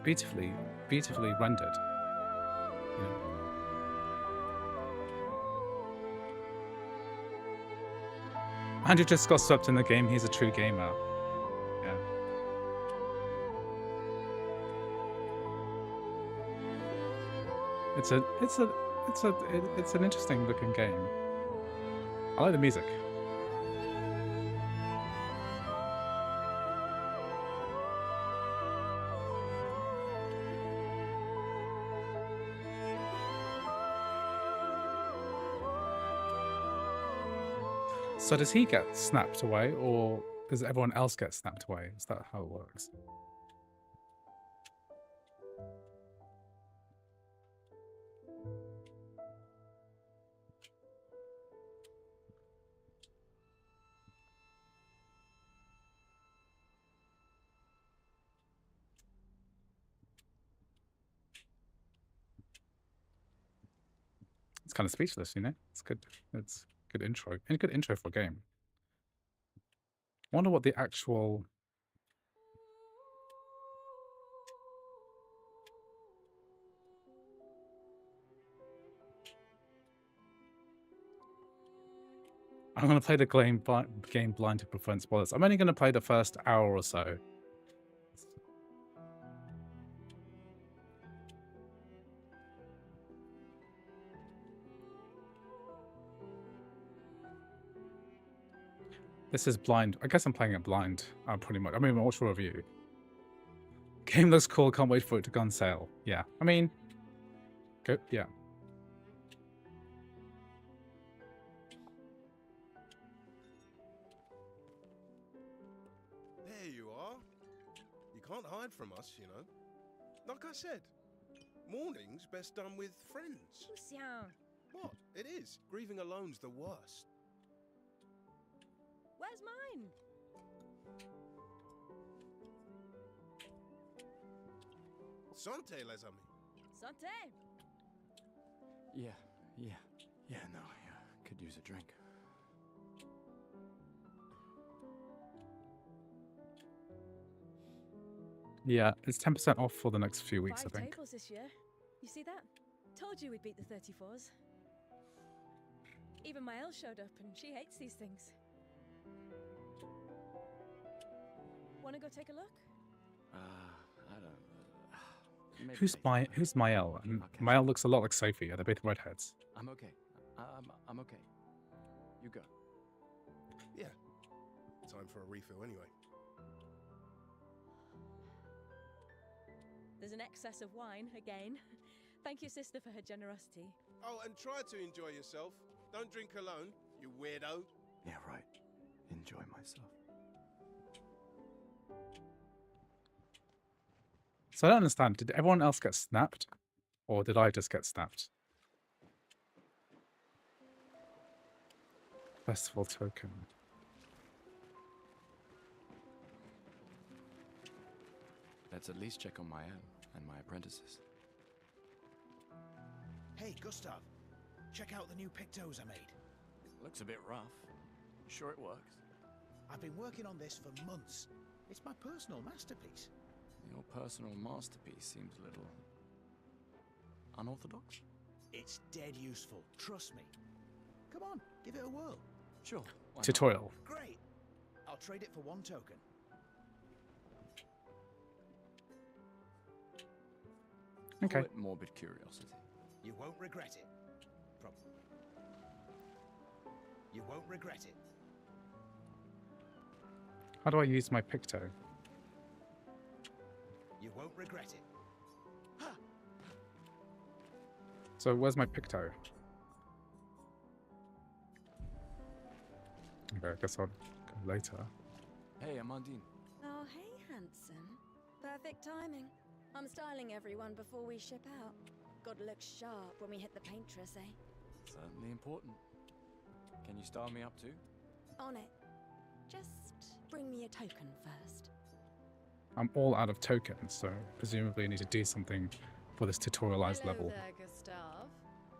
beautifully rendered. You know? Andrew just got swept in the game. He's a true gamer. Yeah. It's an interesting looking game. I like the music. So does he get snapped away, or does everyone else get snapped away? Is that how it works? It's kind of speechless, you know? It's good. It's good intro. And a good intro for a game. I wonder what the actual... I'm going to play the game blind to prevent spoilers. I'm only going to play the first hour or so. This is blind. I guess I'm playing it blind, pretty much. I mean, what's your review? Game looks cool. Can't wait for it to go on sale. Yeah. I mean, go. Yeah. There you are. You can't hide from us, you know. Like I said, mourning's best done with friends. Lucien, What? It is. Grieving alone's the worst. where's mine? Santé, les amis. Santé. Yeah, no, I could use a drink. Yeah, it's 10% off for the next few weeks, 5 I think. tables this year. You see that? Told you we'd beat the 34s. Even Maëlle showed up, and she hates these things. Wanna go take a look? I don't. Maybe Who's later. Maëlle? And Okay. Maëlle looks a lot like Sophie. They're both redheads. I'm okay. I'm okay. You go. Yeah. Time for a refill anyway. There's an excess of wine, again. Thank you, sister, for her generosity. Oh, and try to enjoy yourself. Don't drink alone, you weirdo. Yeah, right. Enjoy myself. So I don't understand. Did everyone else get snapped? Or did I just get snapped? Festival token. Let's at least check on Maëlle and my apprentices. Hey, Gustav. Check out the new pictos I made. Looks a bit rough. You sure it works? I've been working on this for months. It's my personal masterpiece. Your personal masterpiece seems a little unorthodox. It's dead useful, trust me. Come on, give it a whirl. Sure. Why not? Tutorial. Great. I'll trade it for 1 token. Okay. Call it morbid curiosity. You won't regret it. You won't regret it. How do I use my Picto? You won't regret it. So where's my Picto? Okay, I guess I'll go later. Hey, Amandine. Oh, hey, handsome. Perfect timing. I'm styling everyone before we ship out. Gotta look sharp when we hit the paintress, eh? Certainly important. Can you style me up too? On it. Just bring me a token first. I'm all out of tokens, so presumably I need to do something for this tutorialized Hello level. there, Gustav.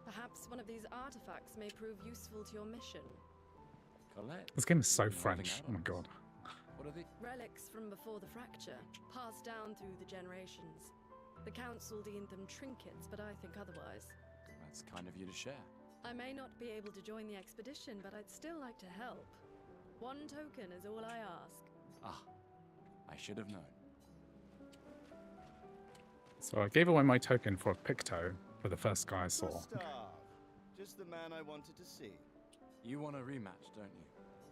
Perhaps one of these artifacts may prove useful to your mission. Colette. This game is so You're holding French. out Oh my on us. god. What are they? Relics from before the fracture, passed down through the generations. The council deemed them trinkets, but I think otherwise. That's kind of you to share. I may not be able to join the expedition, but I'd still like to help. 1 token is all I ask. Ah, I should have known. So I gave away my token for a Picto for the first guy I saw. Gustav, just the man I wanted to see. You want a rematch, don't you?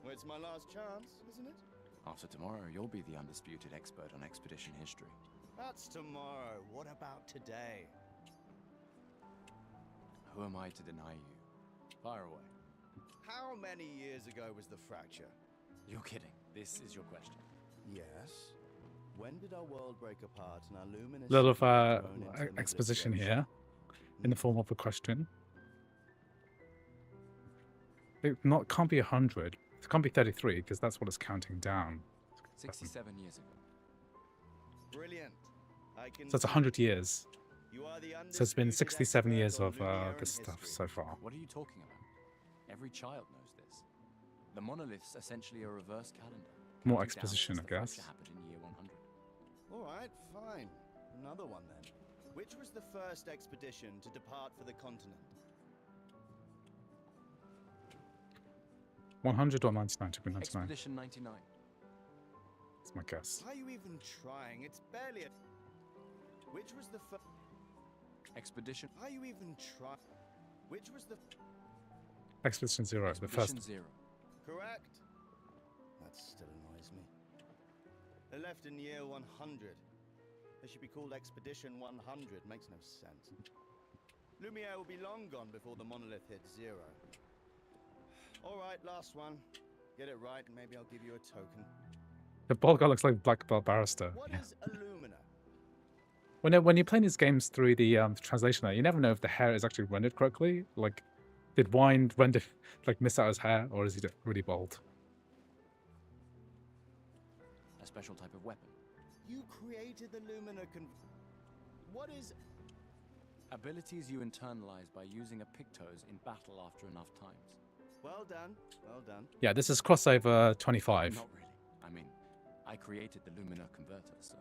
Well, it's my last chance, isn't it? After tomorrow, you'll be the undisputed expert on expedition history. That's tomorrow. What about today? Who am I to deny you? Fire away. How many years ago was the fracture? You're kidding. This is your question. Yes. When did our world break apart and our luminous... Little of thrown into the middle of the exposition ocean? here, in the form of a question. It can't be 100. It can't be 33 because that's what it's counting down. 67 years ago. Brilliant. I can So it's 100 years. You are the So it's been undisputed 67 expert years on of Lumiere this and stuff history. so far. What are you talking about? Every child knows this. The monolith's essentially a reverse calendar. More counting down exposition, since I the guess. fracture happened in year 100. All right, fine. Another one then. Which was the first expedition to depart for the continent? 100 or 99? To be 99. Expedition 99. That's my guess. Are you even trying? It's barely a... Which was the first... Expedition. Are you even trying? Which was the... Expedition 0, the Expedition first. 0. Correct. That still annoys me. They left in year 100. They should be called Expedition 100. Makes no sense. Lumiere will be long gone before the monolith hits 0. All right, last one. Get it right, and maybe I'll give you a token. The bald guy looks like Black Belt Barrister. What Yeah. is Illumina? When you're playing these games through the translation, you never know if the hair is actually rendered correctly. Like, did Wind render like miss out his hair, or is he really bald? A special type of weapon. You created the Lumina What is... Abilities you internalize by using a Pictos in battle after enough times. Well done, well done. Yeah, this is crossover 25. Not really. I mean, I created the Lumina converter, so...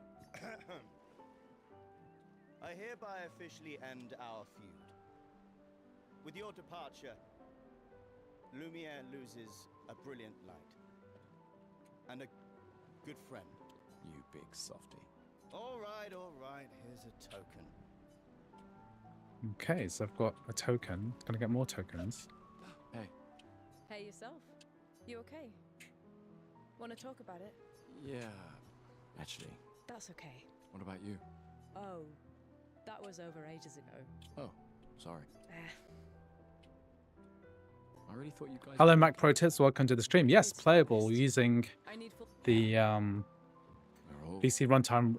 I hereby officially end our feud. With your departure, Lumiere loses a brilliant light. And a good friend. You big softy. All right, here's a token. Okay, so I've got a token. Gonna get more tokens. Hey. Hey yourself. You okay? Want to talk about it? Yeah, actually. That's okay. What about you? Oh, that was over ages ago. Oh, sorry. I really thought you guys... Hello, Mac Pro Tips. Welcome to the stream. Yes, playable using the PC runtime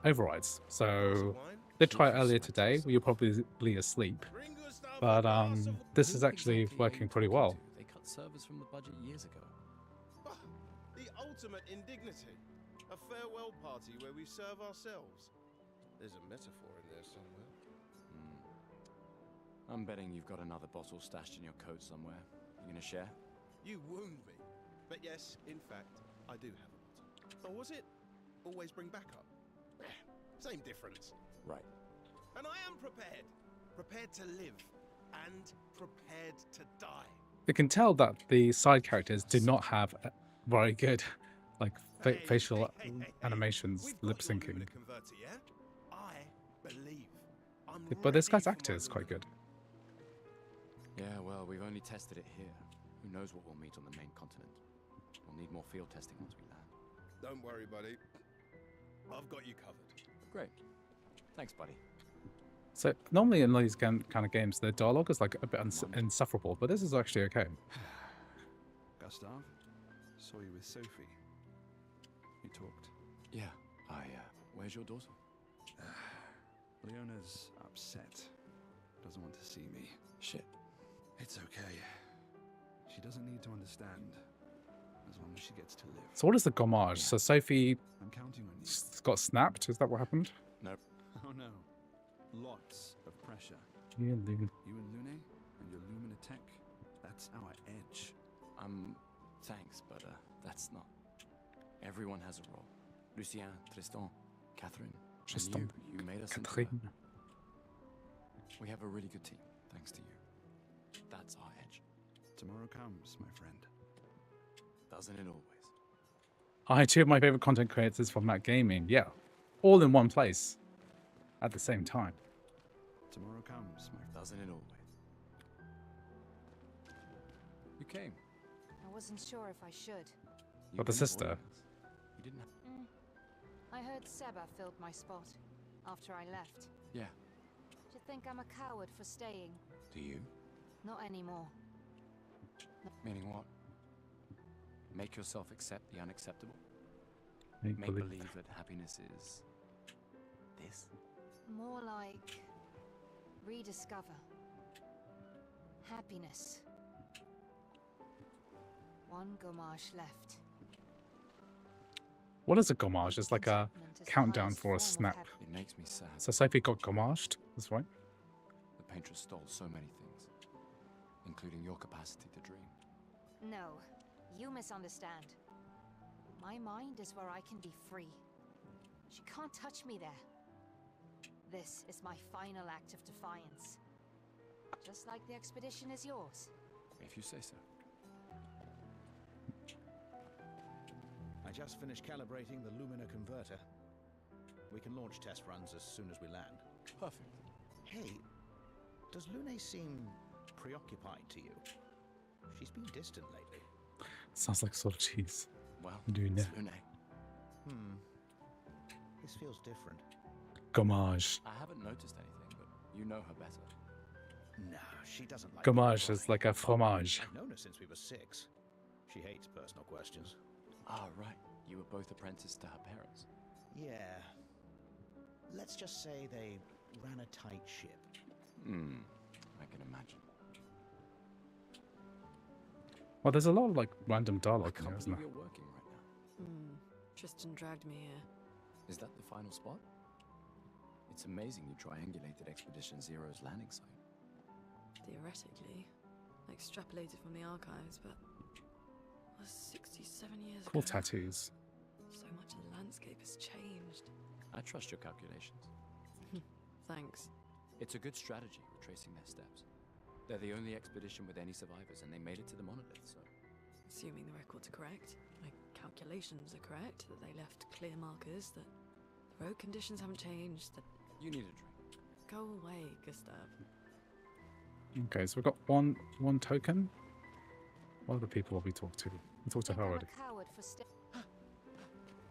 overrides. So did try it earlier today. You're probably asleep, but this is actually working pretty well. They cut servers from the budget years ago. The ultimate indignity. A farewell party where we serve ourselves. There's a metaphor in there somewhere. I'm betting you've got another bottle stashed in your coat somewhere. You gonna share? You wound me. But yes, in fact, I do have a bottle. Or was it always bring backup? Same difference. Right. And I am prepared. Prepared to live. And prepared to die. You can tell that the side characters did not have very good, like, facial animations, lip syncing. Converter, yeah? I believe. I'm But this guy's ready for actor my is quite good. Yeah, well, we've only tested it here. Who knows what we'll meet on the main continent? We'll need more field testing once we land. Don't worry, buddy. I've got you covered. Great. Thanks, buddy. So normally in these kind of games, the dialogue is like a bit insufferable, but this is actually okay. Gustav, saw you with Sophie. You talked. Yeah, where's your daughter? Leona's upset. Doesn't want to see me. Shit. It's okay. She doesn't need to understand. As long as she gets to live. So what is the gommage? So Sophie I'm counting on you. got snapped? Is that what happened? Nope. Oh no. Lots of pressure. You and Lune. You and Lune and your Lumina tech. That's our edge. Thanks, but that's not. Everyone has a role. Lucien, Tristan, Catherine. Just And you made us into Catherine. that. We have a really good team, thanks to you. That's our edge. Tomorrow comes, my friend. Doesn't it always? I, two of my favorite content creators from Matt Gaming. Yeah. All in one place. At the same time. Tomorrow comes, my friend. Doesn't it always? You came. I wasn't sure if I should. But the sister. You didn't have... I heard Seba filled my spot after I left. Yeah. Do you think I'm a coward for staying? Do you? Not anymore. Meaning what? Make yourself accept the unacceptable? Make Make believe. believe that happiness is... this? More like rediscover happiness. One gommage left. What is a gommage? It's like a countdown for a snap. It makes me sad. So Sophie got gommaged. That's right. The painter stole so many things, including your capacity to dream. No, you misunderstand. My mind is where I can be free. She can't touch me there. This is my final act of defiance. Just like the expedition is yours. If you say so. I just finished calibrating the Lumina converter. We can launch test runs as soon as we land. Perfect. Hey, does Lune seem preoccupied to you? She's been distant lately. Sounds like sort of cheese. Well, Lune. it's Lune. This feels different. Gommage. I haven't noticed anything, but you know her better. No, she doesn't like Gommage being is like a fromage. I've known her since we were 6. She hates personal questions. Ah, right. You were both apprenticed to her parents. Yeah. Let's just say they ran a tight ship. I can imagine. Well, there's a lot of like random I dialogue in can't there, isn't believe there? you're working right now. Tristan dragged me here. Is that the final spot? It's amazing you triangulated Expedition Zero's landing site. Theoretically. Extrapolated from the archives, but... was 67 years Cool ago. tattoos. So much of the landscape has changed. I trust your calculations. Thanks. It's a good strategy, retracing their steps. They're the only expedition with any survivors, and they made it to the monolith, so... Assuming the records are correct, my calculations are correct, that they left clear markers, that the road conditions haven't changed, that... You need a drink. Go away, Gustav. Okay, so we've got one token. What other people have we talked to? We talked to her already.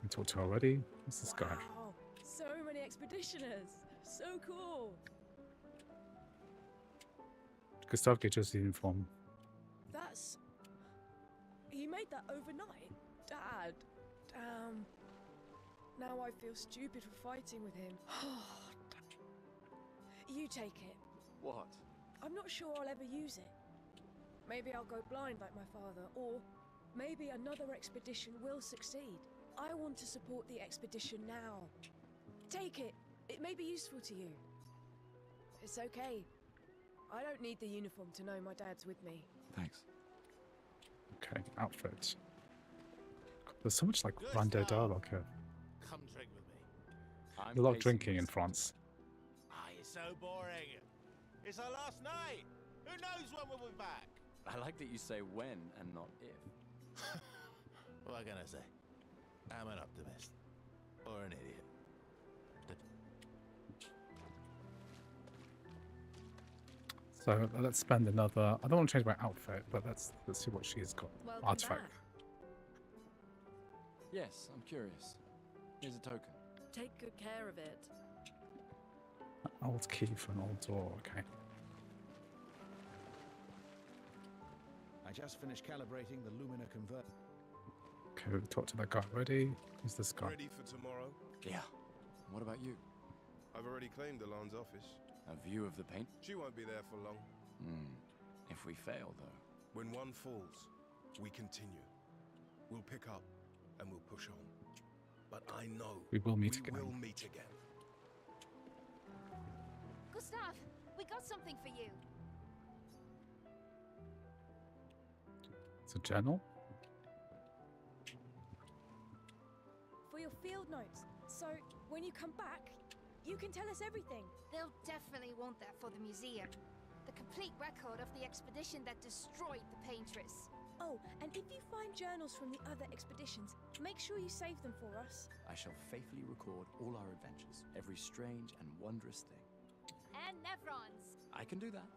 We talked to her already. What's this guy? Wow, so many expeditioners. So cool. Gustav get just uniform. That's... He made that overnight? Dad. Damn. Now I feel stupid for fighting with him. You take it. What? I'm not sure I'll ever use it. Maybe I'll go blind like my father, or maybe another expedition will succeed. I want to support the expedition now. Take it. It may be useful to you. It's okay. I don't need the uniform to know my dad's with me. Thanks. Okay, outfit. There's so much like rando dialogue here. Come drink with me. There's a lot of drinking in France. Ah, you're so boring. It's our last night. Who knows when we'll be back? I like that you say when and not if. What can I say? I'm an optimist. Or an idiot. So let's spend another. I don't want to change my outfit, but let's see what she's got. Welcome Artifact. back. Yes, I'm curious. Here's a token. Take good care of it. Old key for an old door. Okay. I just finished calibrating the Lumina converter. Okay, we talked to that guy already. Who's this guy? Ready for tomorrow? Yeah. What about you? I've already claimed Alon's office. A view of the paint? She won't be there for long. If we fail, though. When one falls, we continue. We'll pick up and we'll push on. But I know We will meet again. We will meet again. Gustav, we got something for you. It's a journal. For your field notes. So, when you come back, You can tell us everything. They'll definitely want that for the museum. The complete record of the expedition that destroyed the Paintress. Oh, and if you find journals from the other expeditions, make sure you save them for us. I shall faithfully record all our adventures, every strange and wondrous thing. And Nevrons. I can do that.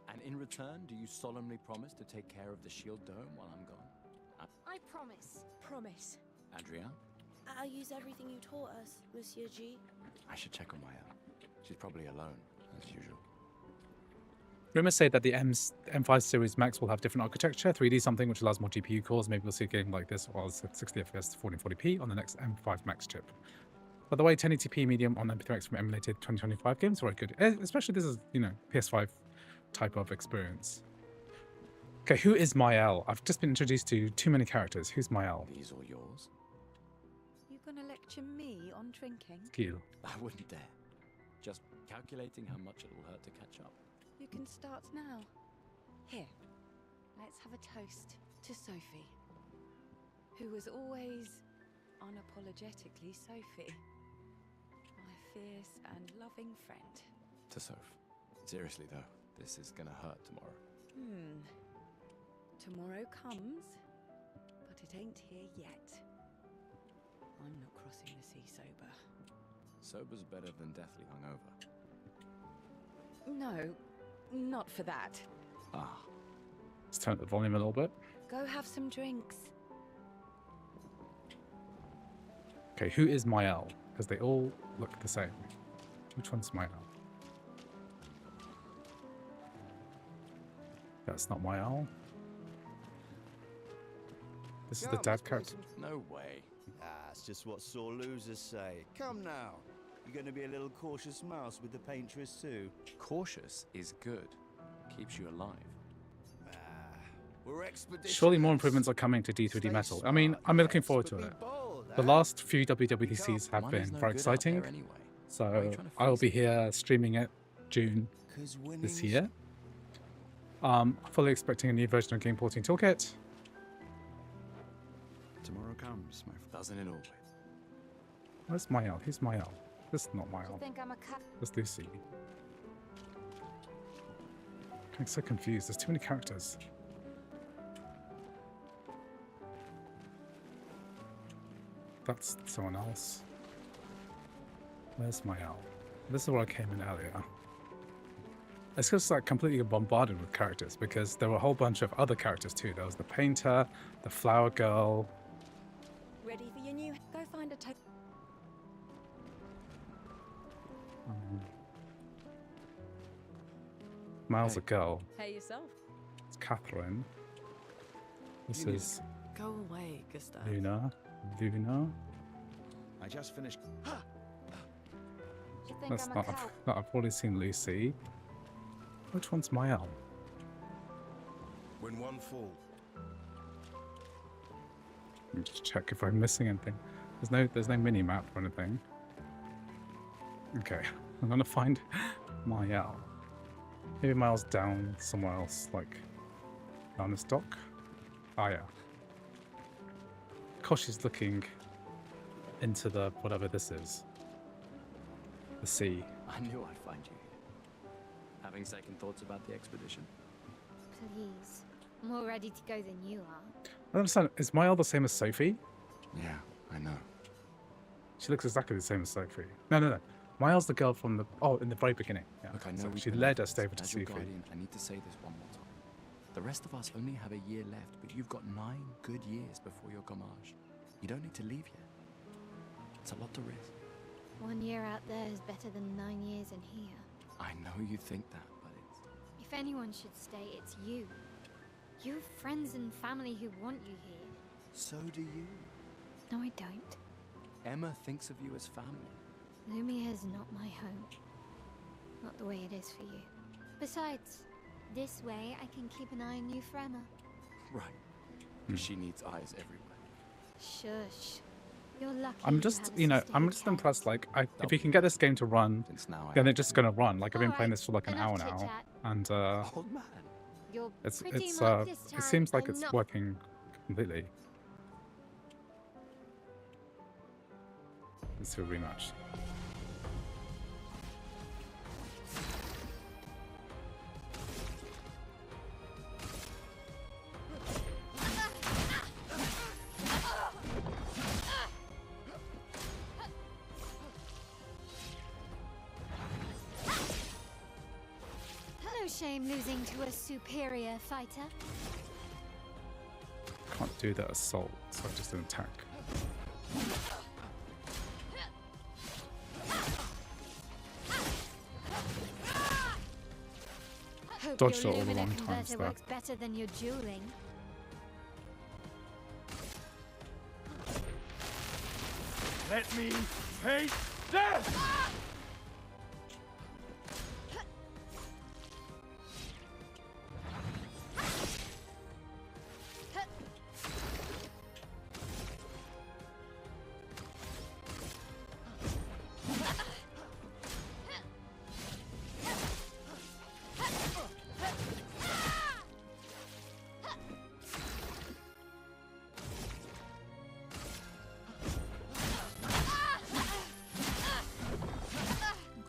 And in return, do you solemnly promise to take care of the shield dome while I'm gone? I promise. Promise. Adrienne? I'll use everything you taught us, Monsieur G. I should check on my own. She's probably alone, as usual. Rumors say that the M5 series Max will have different architecture, 3D something which allows more GPU cores. Maybe we'll see a game like this while it's at 60 FPS 1440p on the next M5 Max chip. By the way, 1080p medium on MP3X from emulated 2025 games, very good. Especially this is, you know, PS5 type of experience. Okay, who is Mael? I've just been introduced to too many characters. Who's Mael? These all yours? You gonna lecture me on drinking? Skill. I wouldn't dare. Just calculating how much it will hurt to catch up. You can start now. Here, let's have a toast to Sophie, who was always unapologetically Sophie, my fierce and loving friend. To Soph. Seriously though, this is gonna hurt tomorrow. Tomorrow comes, but it ain't here yet. I'm not crossing the sea sober. Sober's better than deathly hungover. No, not for that. Ah. Let's turn up the volume a little bit. Go have some drinks. Okay, who is Mael? Because they all look the same. Which one's Mael? That's not Mael. This is the dad character. No way. That's just what sore losers say. Come now. You're going to be a little cautious mouse with the Paintress too. Cautious is good. Keeps you alive. We're expedition. Surely more improvements are coming to D3D Metal. I mean, I'm looking forward to it. The last few WWDCs have been very exciting. So I will be here streaming it June this year. Fully expecting a new version of Game Porting Toolkit. Tomorrow comes, my doesn't it always? Where's Mael? Who's Mael? This is not Mael. Think I'm a cat? That's Lucy. I'm so confused. There's too many characters. That's someone else. Where's Mael? This is where I came in earlier. It's just like completely bombarded with characters because there were a whole bunch of other characters too. There was the painter, the flower girl. Ready for your new... Go find a tape. Mael's a girl. Hey yourself. It's Catherine. This is Go away, Gustav. Luna. Luna. I just finished. That's not. I've already seen Lucy. Which one's Mael? When one fall. Let me just check if I'm missing anything. There's no mini map or anything. Okay, I'm gonna find Mael. Maybe Mael's down somewhere else, like down this dock. Oh yeah. Gosh, she's looking into the whatever this is. The sea. I knew I'd find you here. Having second thoughts about the expedition? Please. I'm more ready to go than you are. I don't understand. Is Mael the same as Sophie? Yeah, I know. She looks exactly the same as Sophie. No. Mael's the girl from the in the very beginning. Yeah. Look, I know so she led us over to as your Sophie. guardian, I need to say this one more time. The rest of us only have a year left, but you've got 9 good years before your gommage. You don't need to leave yet. It's a lot to risk. 1 year out there is better than 9 years in here. I know you think that, but it's... If anyone should stay, it's you. You have friends and family who want you here. So do you. No, I don't. Emma thinks of you as family. Lumia is not my home. Not the way it is for you. Besides, this way I can keep an eye on you for Emma. Right. Because she needs eyes everywhere. Shush. You're lucky. I'm just, I'm just impressed. Like, if you can get this game to run, then it's just gonna run. Like, I've been playing this for like an hour now, and Old man. it seems like it's working completely. Let's do a rematch. No shame losing to a superior fighter. Can't do that assault, so just an attack. Hope Dodged your it all the Lumina wrong times converter there. works better than your dueling. Let me face death!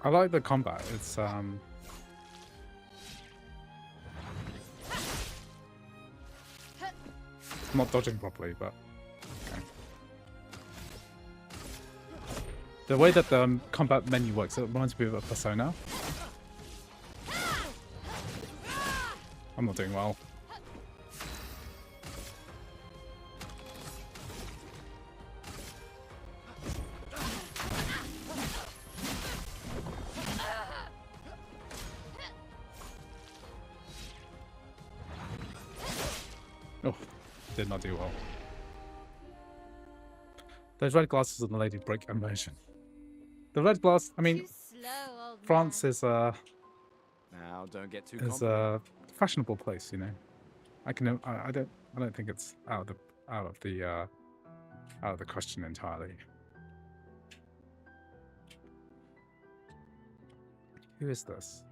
I like the combat. It's not dodging properly, but okay. The way that the combat menu works, it reminds me of a Persona. I'm not doing well. Oh, did not do well. Those red glasses on the lady break immersion. The red glass, I mean, France is Now, don't get too a fashionable place, you know. I don't think it's out of the question entirely. Who is this?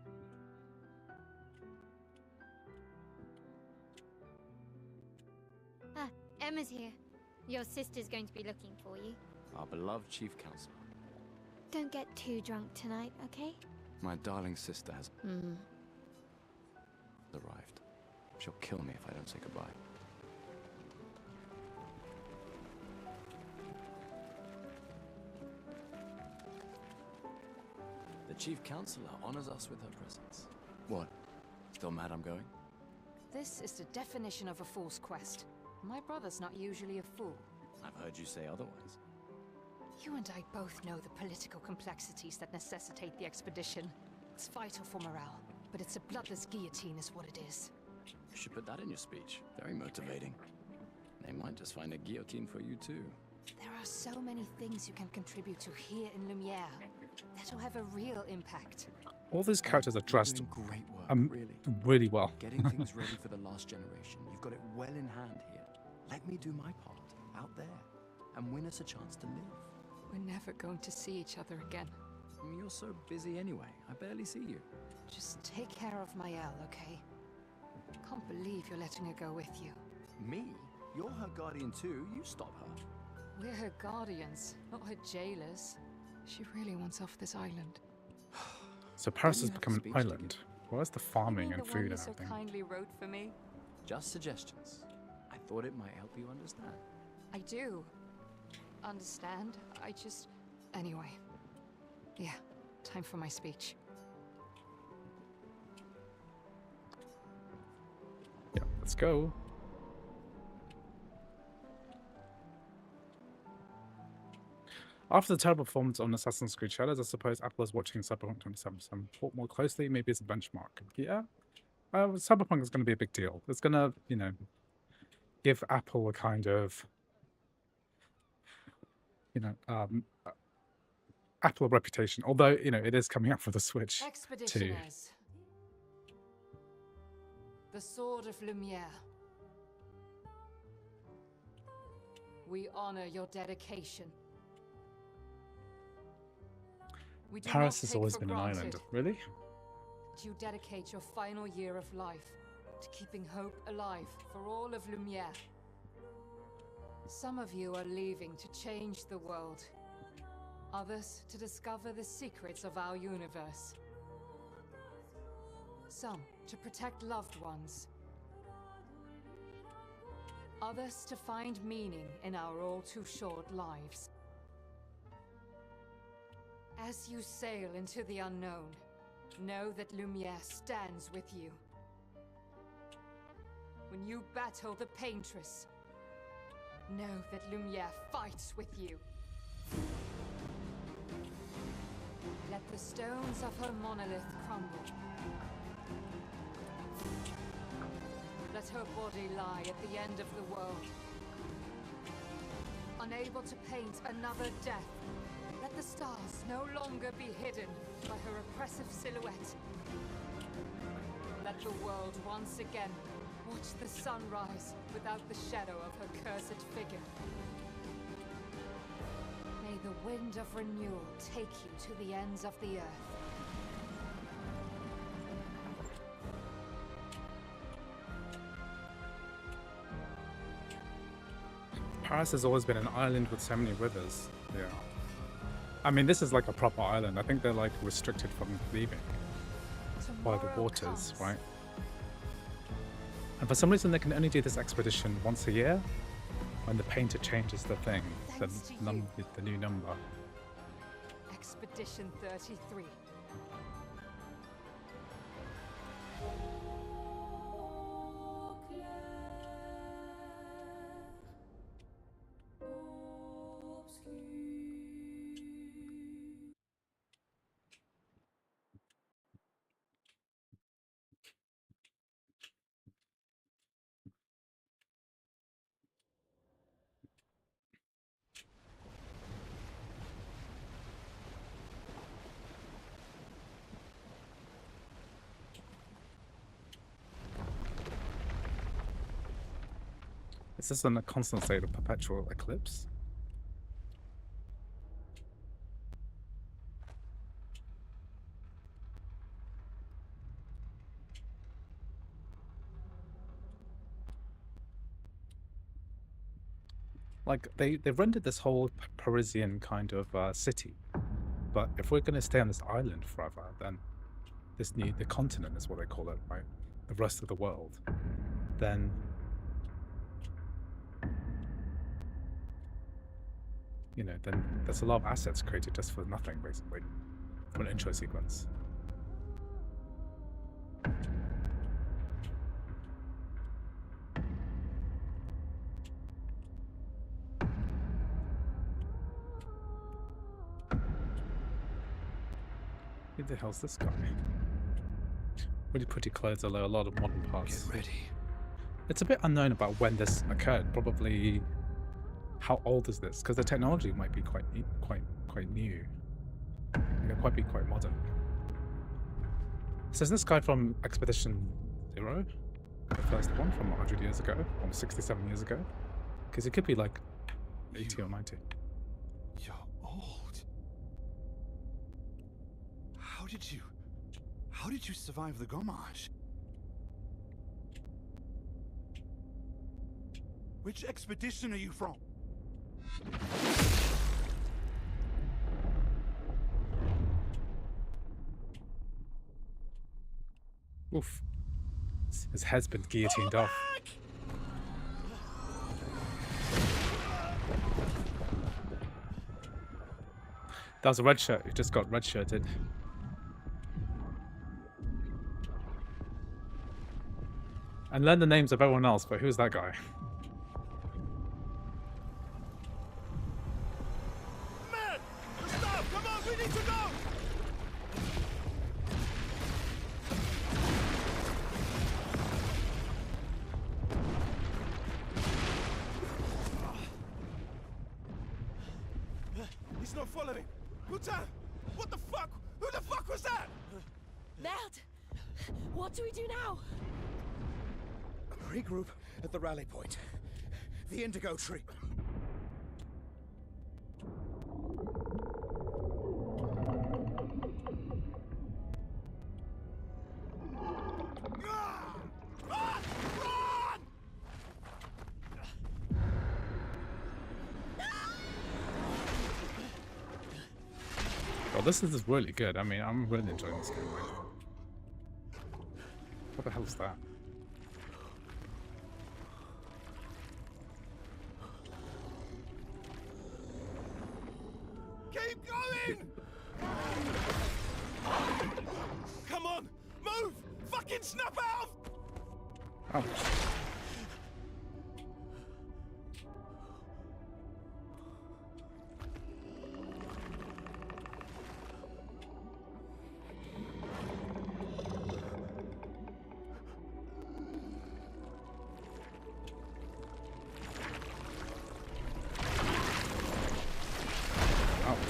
Ah, Emma's here. Your sister's going to be looking for you. Our beloved chief counselor. Don't get too drunk tonight, okay? My darling sister has Hmm. arrived. She'll kill me if I don't say goodbye. The chief counselor honors us with her presence. What? Still mad I'm going? This is the definition of a fool's quest. My brother's not usually a fool. I've heard you say otherwise. You and I both know the political complexities that necessitate the expedition. It's vital for morale, but it's a bloodless guillotine is what it is. You should put that in your speech. Very motivating. They might just find a guillotine for you too. There are so many things you can contribute to here in Lumiere that'll have a real impact. All these characters are dressed Great work, really. really well. Getting things ready for the last generation. You've got it well in hand here. Let me do my part out there and win us a chance to live. We're never going to see each other again. You're so busy anyway. I barely see you. Just take care of Mayel, okay? Can't believe you're letting her go with you. Me? You're her guardian too. You stop her. We're her guardians, not her jailers. She really wants off this island. So Paris has become an island. Where's the farming and the one food you and so everything? kindly wrote for me? Just suggestions. I thought it might help you understand. I do. Understand? I just... Anyway. Yeah, time for my speech. Yeah, let's go. After the terrible performance on Assassin's Creed Shadows, I suppose Apple is watching Cyberpunk 2077 more closely, maybe as a benchmark. Yeah, Cyberpunk is going to be a big deal. It's going to, you know, give Apple a kind of, you know, Apple a reputation. Although, you know, it is coming out for the Switch too. Expeditioners. The Sword of Lumiere. We honor your dedication. We do Paris not has take always for been an granted island. Really? that you dedicate your final year of life to keeping hope alive for all of Lumiere. Some of you are leaving to change the world. Others to discover the secrets of our universe. Some to protect loved ones. Others to find meaning in our all too short lives. As you sail into the unknown, Know that Lumiere stands with you. When you battle the Paintress, know that Lumiere fights with you. Let the stones of her monolith crumble. Let her body lie at the end of the world. Unable to paint another death, let the stars no longer be hidden by her oppressive silhouette. Let the world once again watch the sun rise without the shadow of her cursed figure. May the wind of renewal take you to the ends of the earth. Paris has always been an island with so many rivers. Yeah. I mean, this is like a proper island. I think they're like restricted from leaving by the waters, right? And for some reason, they can only do this expedition once a year when the painter changes the thing, the new number. Expedition 33. Is this in a constant state of perpetual eclipse? Like, they've rendered this whole Parisian kind of city. But if we're going to stay on this island forever, then the continent is what they call it, right? The rest of the world. Then you know, then there's a lot of assets created just for nothing, basically, for an intro sequence. Who the hell's this guy? Really pretty clothes, although a lot of modern parts. Get ready. It's a bit unknown about when this occurred. Probably, how old is this? Because the technology might be quite new. It might be quite modern. So is this guy from Expedition 0? The first one from 100 years ago, almost 67 years ago? Because it could be like 80 or 90. You're old. How did you survive the Gommage? Which expedition are you from? Oof. His head's been guillotined off. That was a red shirt who just got red shirted. And learn the names of everyone else, but who's that guy? Man! Stop! Come on, we need to go! He's not following. Putain! What the fuck? Who the fuck was that? Merde! What do we do now? Regroup at the rally point. The Indigo Tree. Oh, this is really good. I mean, I'm really enjoying this game right now. What the hell is that? Keep going! fucking snuff out of... Ouch.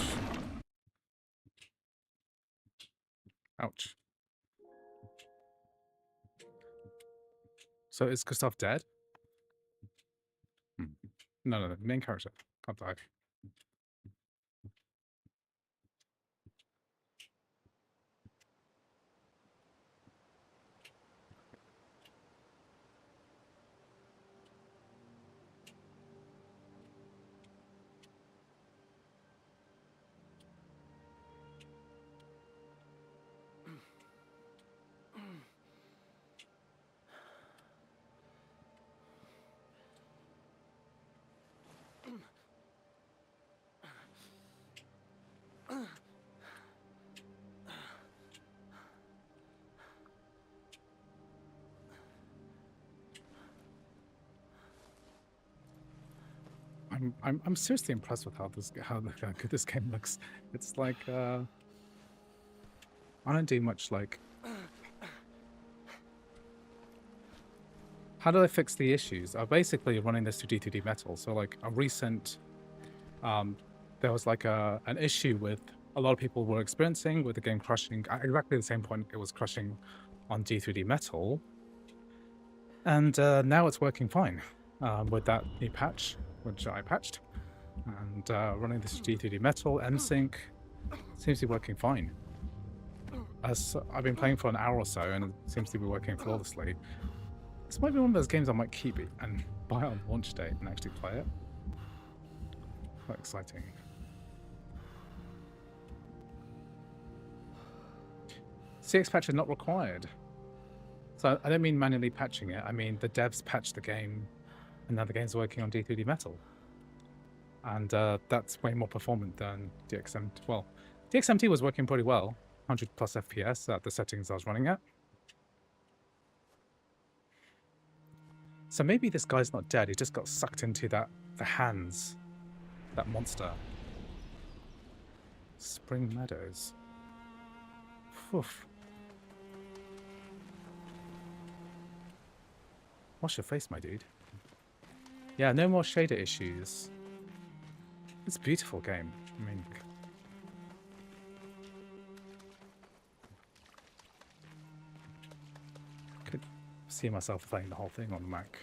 Ouch. So is Gustav dead? No, the main character can't die. I'm seriously impressed with how good this game looks. It's like I don't do much like. How do I fix the issues? I'm basically running this through D2D Metal. So like a recent, there was like an issue with a lot of people were experiencing with the game crashing at exactly the same point it was crashing on D3D Metal, and now it's working fine with that new patch, which I patched, and running this D3D Metal MSync seems to be working fine. As I've been playing for an hour or so, and it seems to be working flawlessly. This might be one of those games I might keep it and buy it on launch date and actually play it. Quite exciting. CX patch is not required. So I don't mean manually patching it. I mean the devs patched the game, and now the game's working on D3D Metal. And that's way more performant than DXMT. Well, DXMT was working pretty well, 100 plus FPS at the settings I was running at. So maybe this guy's not dead. He just got sucked into the hands, that monster. Spring Meadows. Oof. Wash your face, my dude. Yeah, no more shader issues. It's a beautiful game. I mean, could see myself playing the whole thing on the Mac.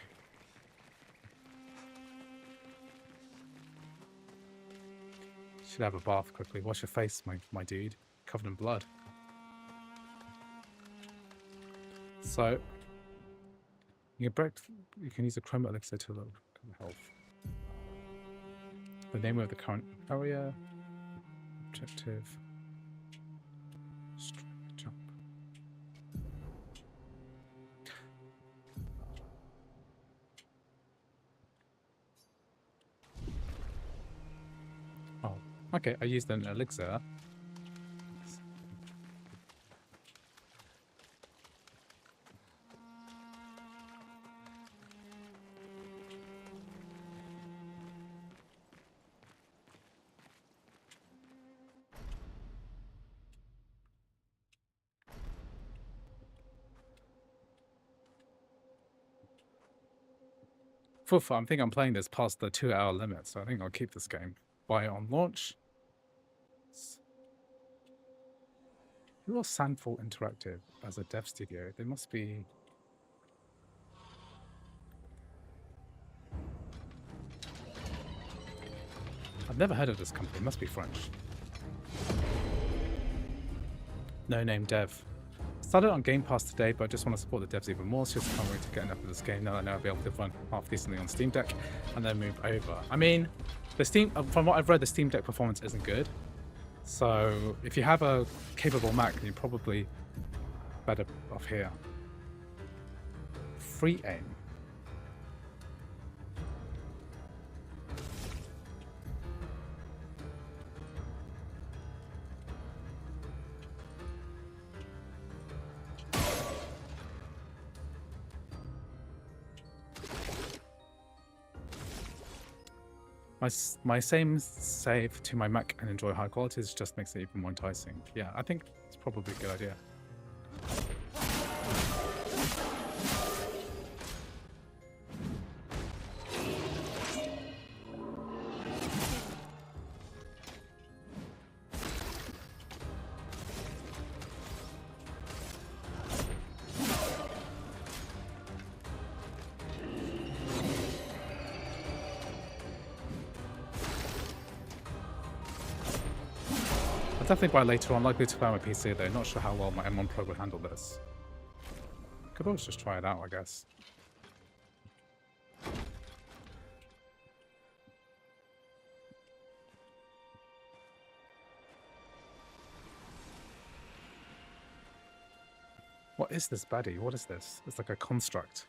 Should have a bath quickly. Wash your face, my dude. Covered in blood. So you can use a chroma elixir to look at health. The name of the current area, objective, straight jump. Oh, okay. I used an elixir. I think I'm playing this past the 2-hour limit, so I think I'll keep this game. Buy it on launch. Who was Sandfall Interactive as a dev studio? They must be... I've never heard of this company. It must be French. No name dev. Started on Game Pass today, but I just want to support the devs even more, so I can't wait to get enough of this game now that I know I'll be able to run half decently on Steam Deck and then move over. I mean, the Steam, from what I've read, the Steam Deck performance isn't good. So if you have a capable Mac, then you're probably better off here. Free aim. My same save to my Mac and enjoy high qualities just makes it even more enticing. Yeah, I think it's probably a good idea. Definitely by later on, likely to play on my PC though. Not sure how well my M1 Pro will handle this. Could always just try it out, I guess. What is this baddie? What is this? It's like a construct.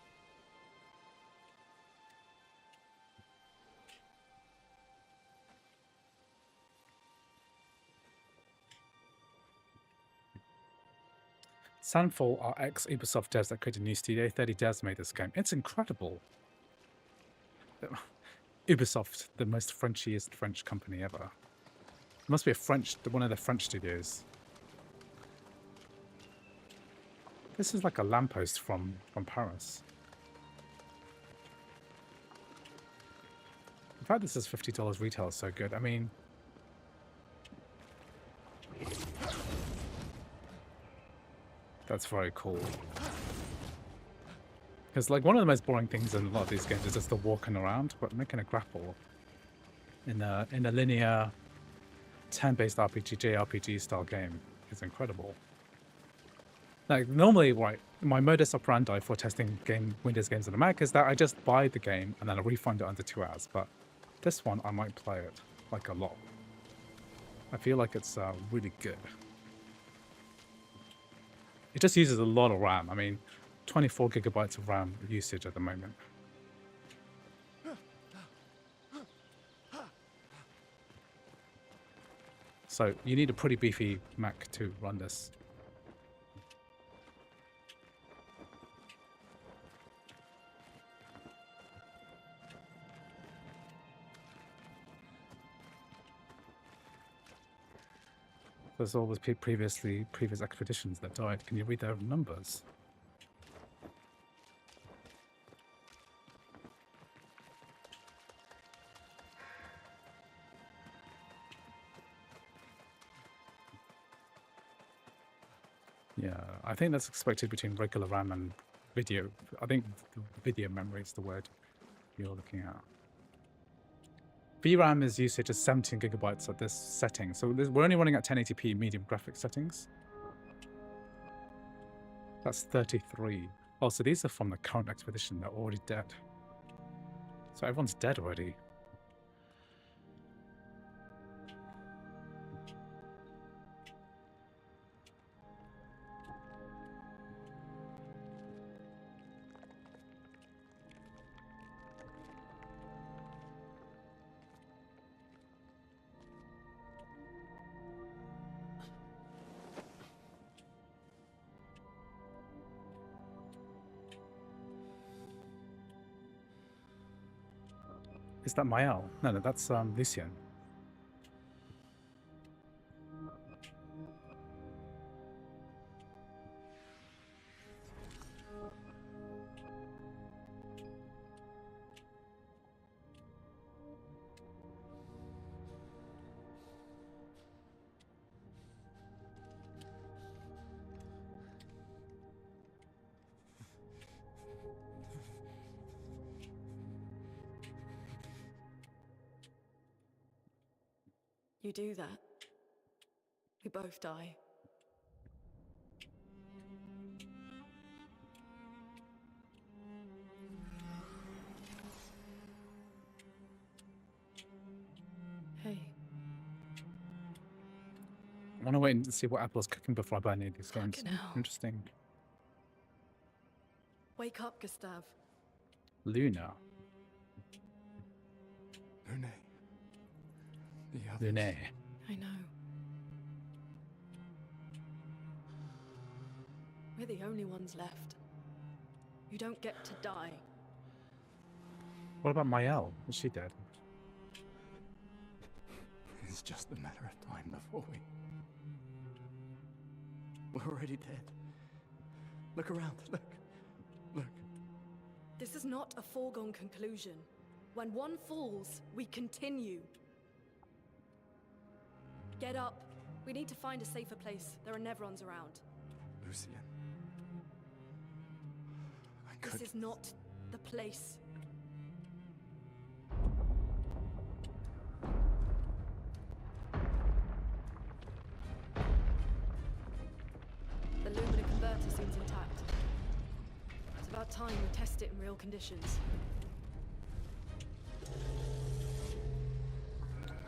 Sandfall are ex-Ubisoft devs that created a new studio. 30 devs made this game. It's incredible. Ubisoft, the most Frenchiest French company ever. It must be one of the French studios. This is like a lamppost from Paris. In fact, this is $50 retail, so good. I mean, that's very cool. Because like one of the most boring things in a lot of these games is just the walking around, but making a grapple in a linear, turn-based RPG, JRPG style game is incredible. Like normally, right, my modus operandi for testing Windows games on the Mac is that I just buy the game and then I refund it under 2 hours. But this one, I might play it like a lot. I feel like it's really good. It just uses a lot of RAM. I mean, 24 gigabytes of RAM usage at the moment. So you need a pretty beefy Mac to run this. There's always previous expeditions that died. Can you read their numbers? Yeah, I think that's expected between regular RAM and video. I think video memory is the word you're looking at. VRAM is usage is 17 gigabytes at this setting. So we're only running at 1080p medium graphics settings. That's 33. Oh, so these are from the current expedition. They're already dead. So everyone's dead already. Is that Mael? No, that's Lucien. You do that, we both die. Hey. I want to wait and see what Apple's cooking before I buy any of these games. Fucking hell. Interesting. Wake up, Gustav. Luna. Lune. The others. Lune. I know. We're the only ones left. You don't get to die. What about Mael? Is she dead? It's just a matter of time before we're already dead. Look around, look. This is not a foregone conclusion. When one falls, we continue. Get up. We need to find a safer place. There are Nevrons around. Lucian. This is not the place. The Lumina converter seems intact. It's about time we test it in real conditions.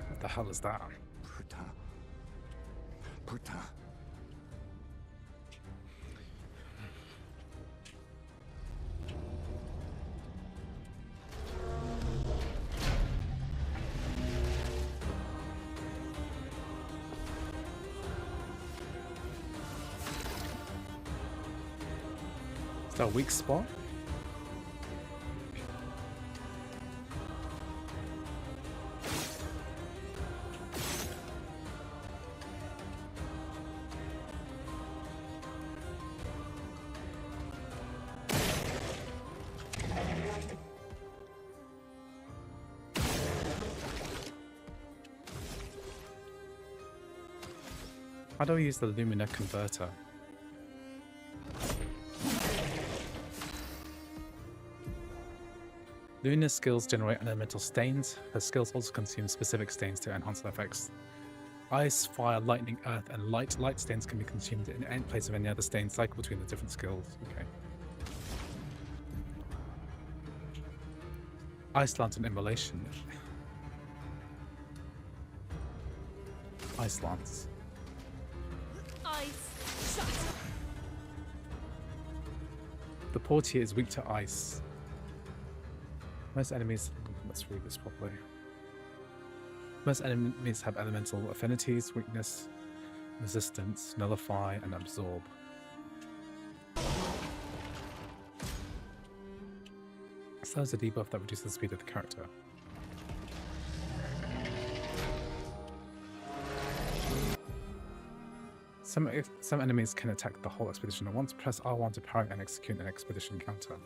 What the hell is that? Putain. Is that a weak spot? How do I use the Lumina converter? Luna's skills generate elemental stains. Her skills also consume specific stains to enhance their effects. Ice, fire, lightning, earth, and light. Light stains can be consumed in any place of any other stain cycle between the different skills. Okay. Ice lantern immolation. Ice lance. Ice. Shut. The portier is weak to ice. Most enemies. Let's read this properly. Most enemies have elemental affinities, weakness, resistance, nullify, and absorb. So there's a debuff that reduces the speed of the character. Some enemies can attack the whole expedition at once. Press R1 to parry and execute an expedition counter.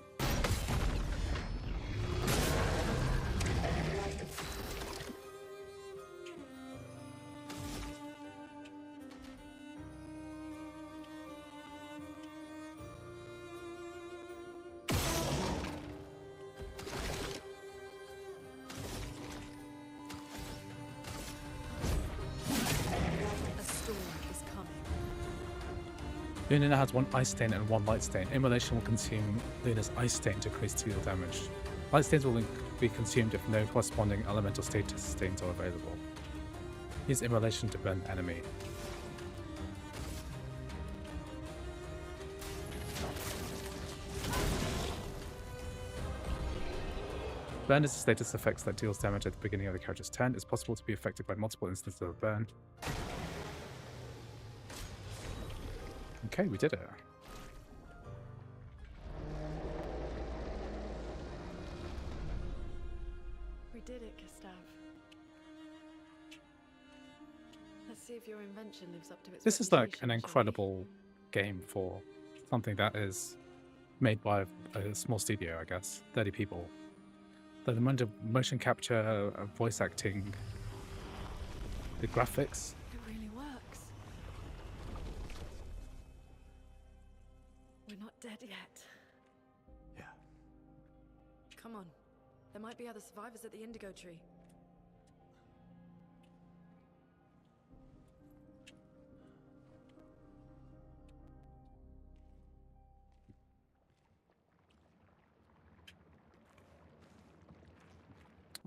Luna now has one ice stain and one light stain. Immolation will consume Luna's ice stain to increase deal damage. Light stains will be consumed if no corresponding elemental status stains are available. Use immolation to burn the enemy. Burn is a status effect that deals damage at the beginning of the character's turn. It's possible to be affected by multiple instances of burn. Okay, we did it. We did it, Gustav. Let's see if your invention lives up to its This is like reputation, an incredible game for something that is made by a small studio, I guess. 30 people. The amount of motion capture, voice acting, the graphics. It really works. We're not dead yet. Yeah. Come on. There might be other survivors at the indigo tree.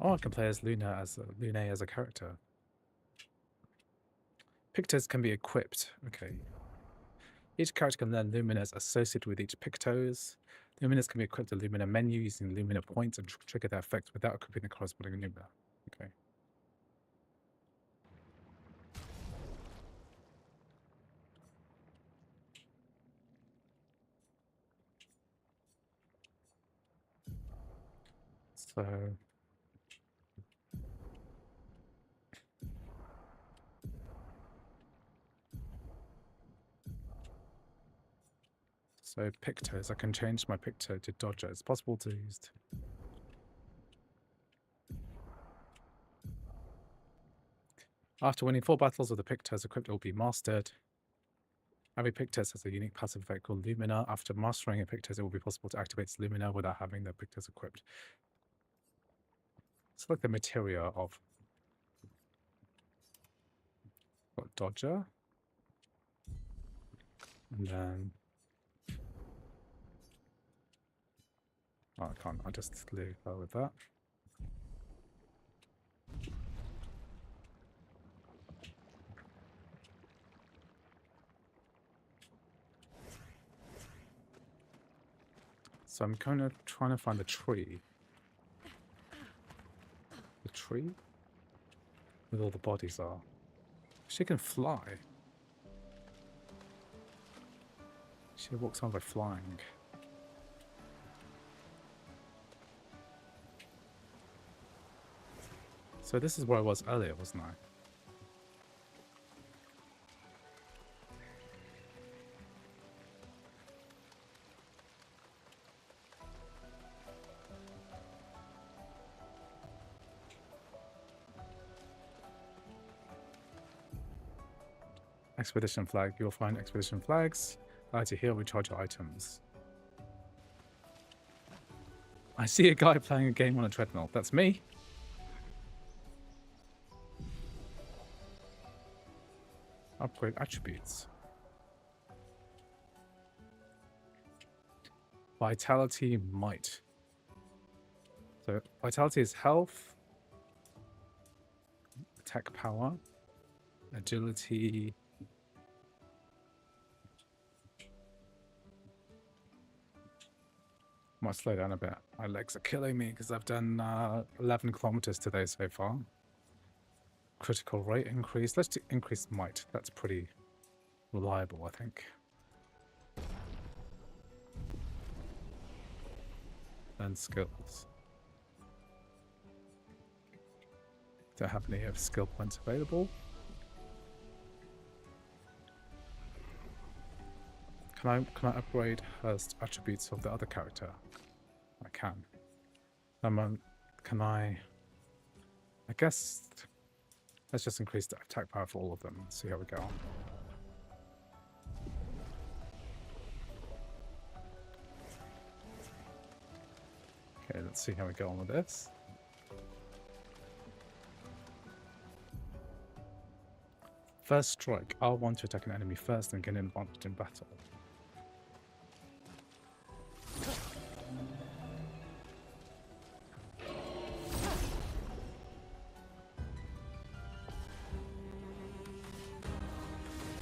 Oh, I can play as Luna as a character. Pictos can be equipped. Okay. Each character can learn Luminas associated with each Pictos. Luminas can be equipped with Lumina menu using Lumina points and trigger their effects without equipping the corresponding Lumina. Okay. So So Pictos, I can change my Picto to Dodger. It's possible to use. After winning 4 battles with the Pictos equipped, it will be mastered. Every Pictos has a unique passive effect called Lumina. After mastering a Pictos, it will be possible to activate its Lumina without having the Pictos equipped. It's like the materia of got Dodger. And then oh, I can't. I just leave her with that. So I'm kind of trying to find the tree. The tree? Where all the bodies are. She can fly. She walks on by flying. So this is where I was earlier, wasn't I? Expedition flag. You'll find expedition flags. To heal, recharge your items. I see a guy playing a game on a treadmill. That's me. Upgrade attributes. Vitality, might. So vitality is health, attack power, agility. Might slow down a bit. My legs are killing me because I've done 11 kilometers today so far. Critical rate increase. Let's increase might. That's pretty reliable, I think. And skills. Don't have any skill points available. Can I upgrade her attributes of the other character? I can. Can I guess let's just increase the attack power for all of them and see how we go on. Okay, let's see how we go on with this. First strike. R1 to attack an enemy first and gain an advantage in battle.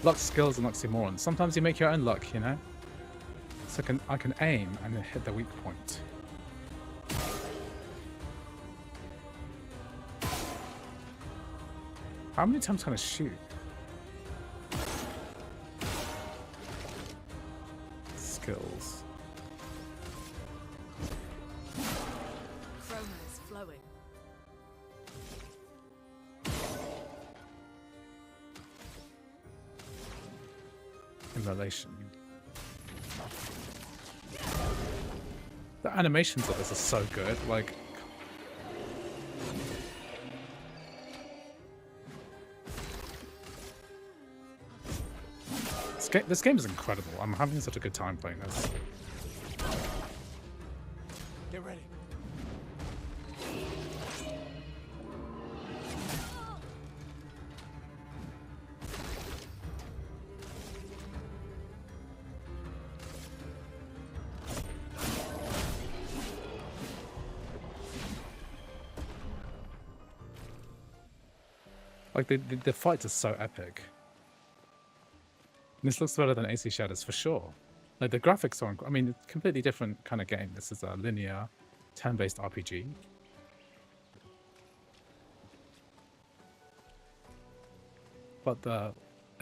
Luck skills and oxymorons. Sometimes you make your own luck, you know? So I can aim and then hit the weak point. How many times can I shoot? Skills. Chroma is flowing. Immolation. The animations of this are so good, like... This game is incredible. I'm having such a good time playing this. Get ready. Like, the fights are so epic. This looks better than AC Shadows for sure. Like, the graphics are... I mean, it's a completely different kind of game. This is a linear, turn-based RPG. But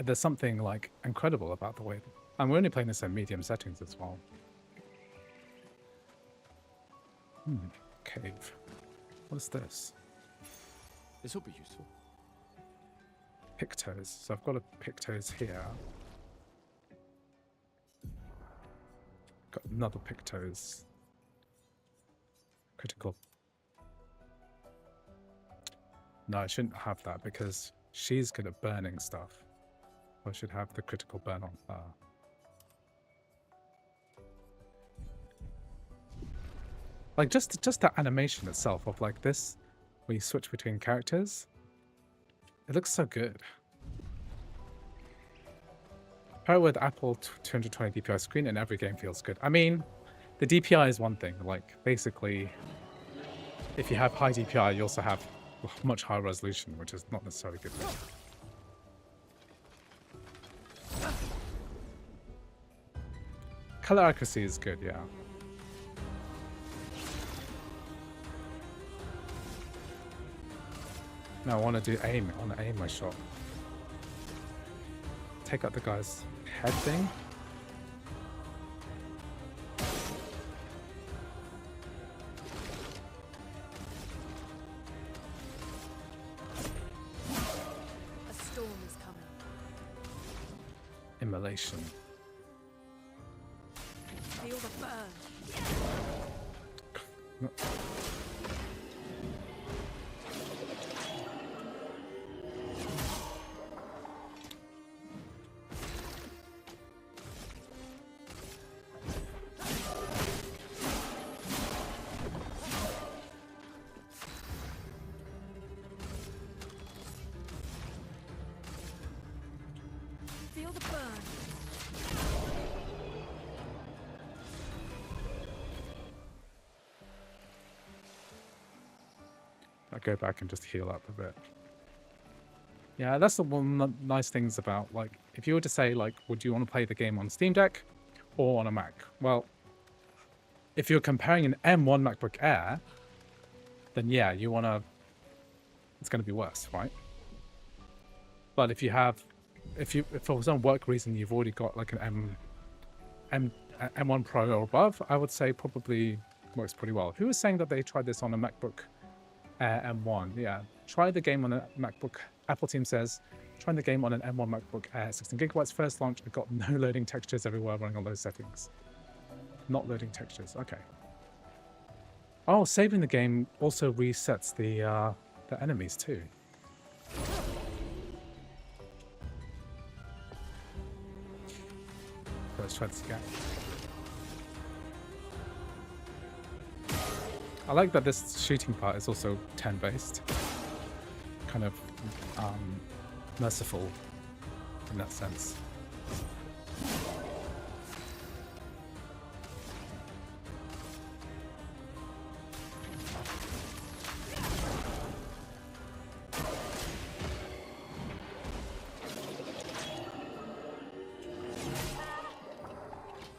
there's something, like, incredible about the way... And we're only playing this in medium settings as well. Cave. What is this? This will be useful. Pictos. So I've got a Pictos here. Got another Pictos. Critical. No, I shouldn't have that because she's good at burning stuff. I should have the critical burn on her. Like just that animation itself of like this, where you switch between characters. It looks so good. Pair it with Apple 220 DPI screen and every game feels good. I mean, the DPI is one thing. Like basically, if you have high DPI, you also have much higher resolution, which is not necessarily good. Color accuracy is good, yeah. No, I want to do aim. I want to aim my shot. Take out the guy's head thing. A storm is coming. Immolation. Feel the burn. No. Feel the burn. I'll go back and just heal up a bit. Yeah, that's the one nice things about, like, if you were to say, like, would you want to play the game on Steam Deck or on a Mac? Well, if you're comparing an M1 MacBook Air, then yeah, you want to, it's going to be worse, right? But if you have, if for some work reason you've already got like an M1 Pro or above, I would say probably works pretty well. Who was saying that they tried this on a MacBook Air M1? Yeah, try the game on a MacBook. Apple team says, trying the game on an M1 MacBook Air 16 gigabytes first launch. It got no loading textures everywhere running on those settings. Not loading textures. Okay. Oh, saving the game also resets the enemies too. Let's try this again. I like that this shooting part is also 10 based. Kind of merciful in that sense.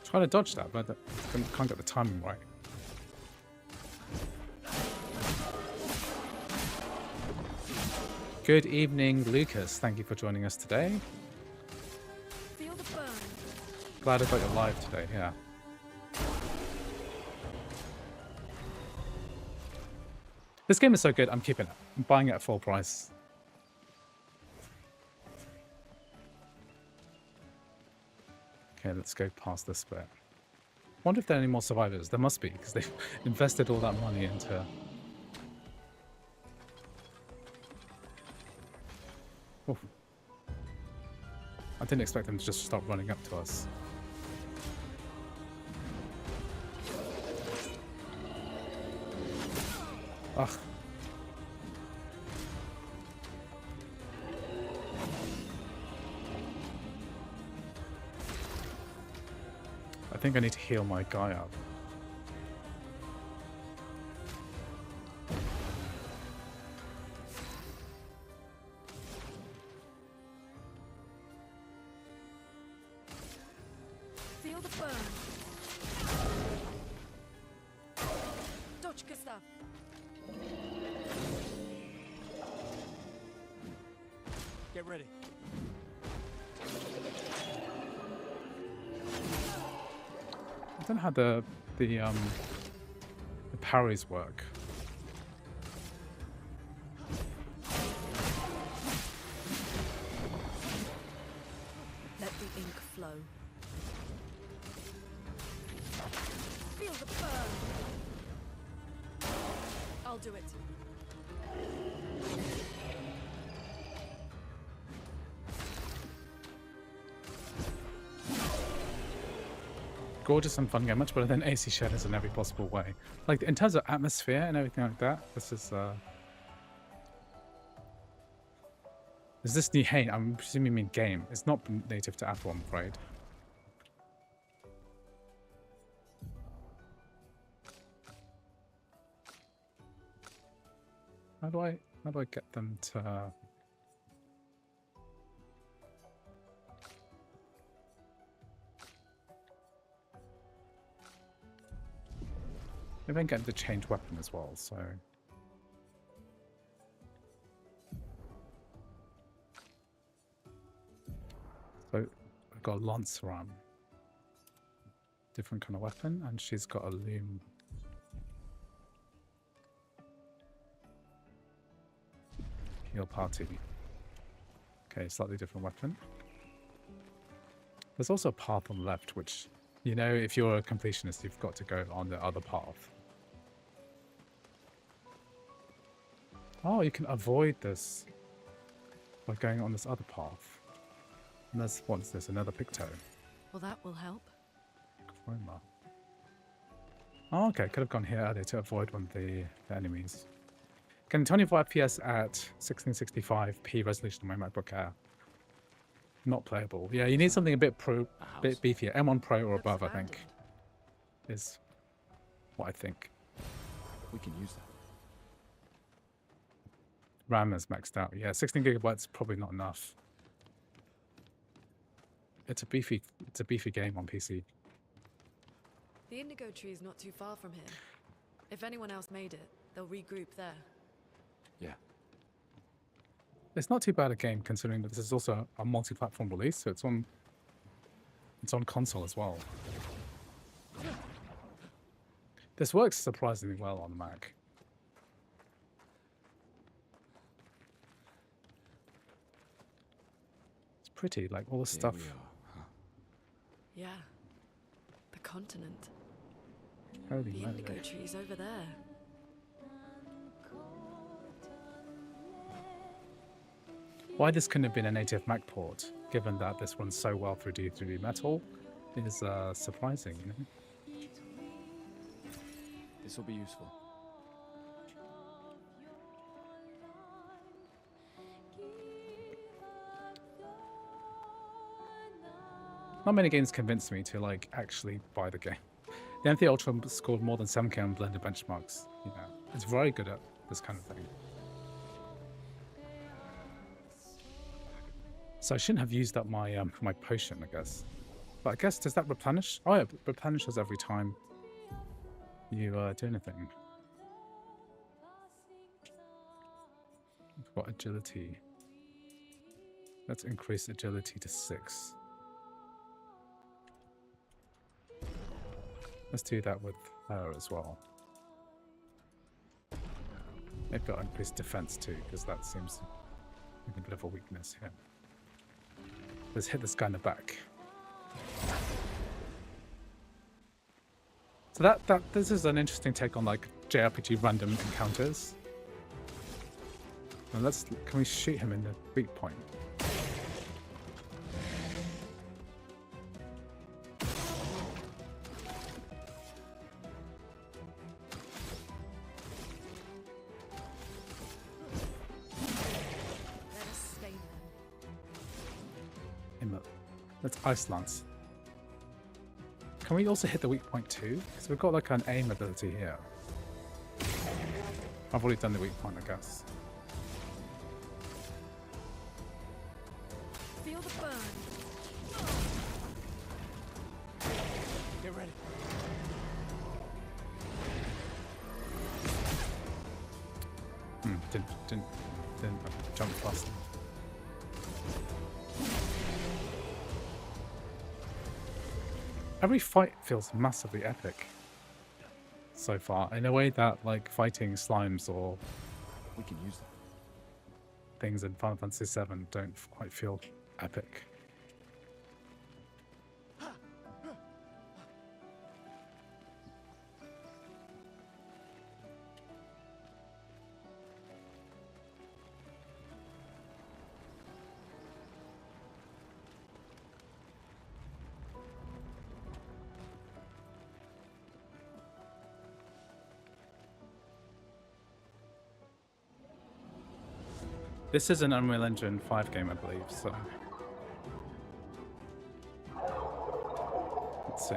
Trying to dodge that, but I can't get the timing right. Good evening, Lucas. Thank you for joining us today. Feel the burn. Glad I got you live today, yeah. This game is so good, I'm keeping it. I'm buying it at full price. Okay, let's go past this bit. Wonder if there are any more survivors. There must be, because they've invested all that money into... Oof. I didn't expect them to just start running up to us. Ugh. I think I need to heal my guy up. Feel the burn. Dodge stuff. Get ready. I don't know how the parries work. Let the ink flow. I'll do it. Gorgeous and fun game, much better than AC Shadows in every possible way. Like, in terms of atmosphere and everything like that, this is this new Hane? I'm presuming you mean game. It's not native to Apple, I'm afraid. How do I get them to maybe I can get them to change weapon as well, so I've got a Lancer arm. Different kind of weapon, and she's got a loom. Heal party. Okay, slightly different weapon. There's also a path on the left, which, you know, if you're a completionist, you've got to go on the other path. Oh, you can avoid this by going on this other path. And there's, what's this, another Picto. Well, that will help. Chroma. Oh, okay, could have gone here earlier to avoid one of the enemies. Getting 25 FPS at 1665p resolution on my MacBook Air. Not playable. Yeah, you need something a bit beefier. M1 Pro or above, I think, is what I think. We can use that. RAM is maxed out. Yeah, 16 gigabytes probably not enough. It's a beefy game on PC. The indigo tree is not too far from here. If anyone else made it, they'll regroup there. Yeah. It's not too bad a game considering that this is also a multi-platform release, so it's on console as well. This works surprisingly well on the Mac. It's pretty, like all the stuff. We are, huh? Yeah. The continent. Holy The moly. indigo tree's over there. Why this couldn't have been a native Mac port, given that this runs so well through D3D Metal, is surprising, you know? This will be useful. Not many games convinced me to like actually buy the game. The Anthony Ultra scored more than 7K on blended benchmarks. You know, it's very good at this kind of thing. So I shouldn't have used up my my potion, I guess. But I guess, does that replenish? Oh yeah, it replenishes every time you do anything. I've got agility. Let's increase agility to 6. Let's do that with her as well. Maybe I'll increase defense too, because that seems like a bit of a weakness here. Let's hit this guy in the back. So this is an interesting take on like JRPG random encounters. And can we shoot him in the weak point? Let's Ice Lance. Can we also hit the weak point too? Because we've got like an aim ability here. I've already done the weak point, I guess. Feel the burn. Get ready. Didn't jump fast enough. Every fight feels massively epic so far, in a way that like fighting slimes or we can use them. Things in Final Fantasy VII don't quite feel epic. This is an Unreal Engine 5 game, I believe, so... Let's see.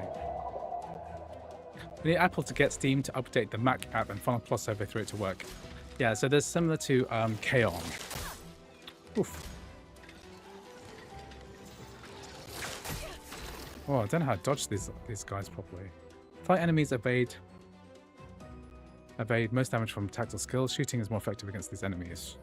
We need Apple to get Steam to update the Mac app and Final Plus server through it to work. Yeah, so there's similar to K-On! Oof. Oh, I don't know how to dodge these guys properly. Fight enemies, evade most damage from tactical skills. Shooting is more effective against these enemies.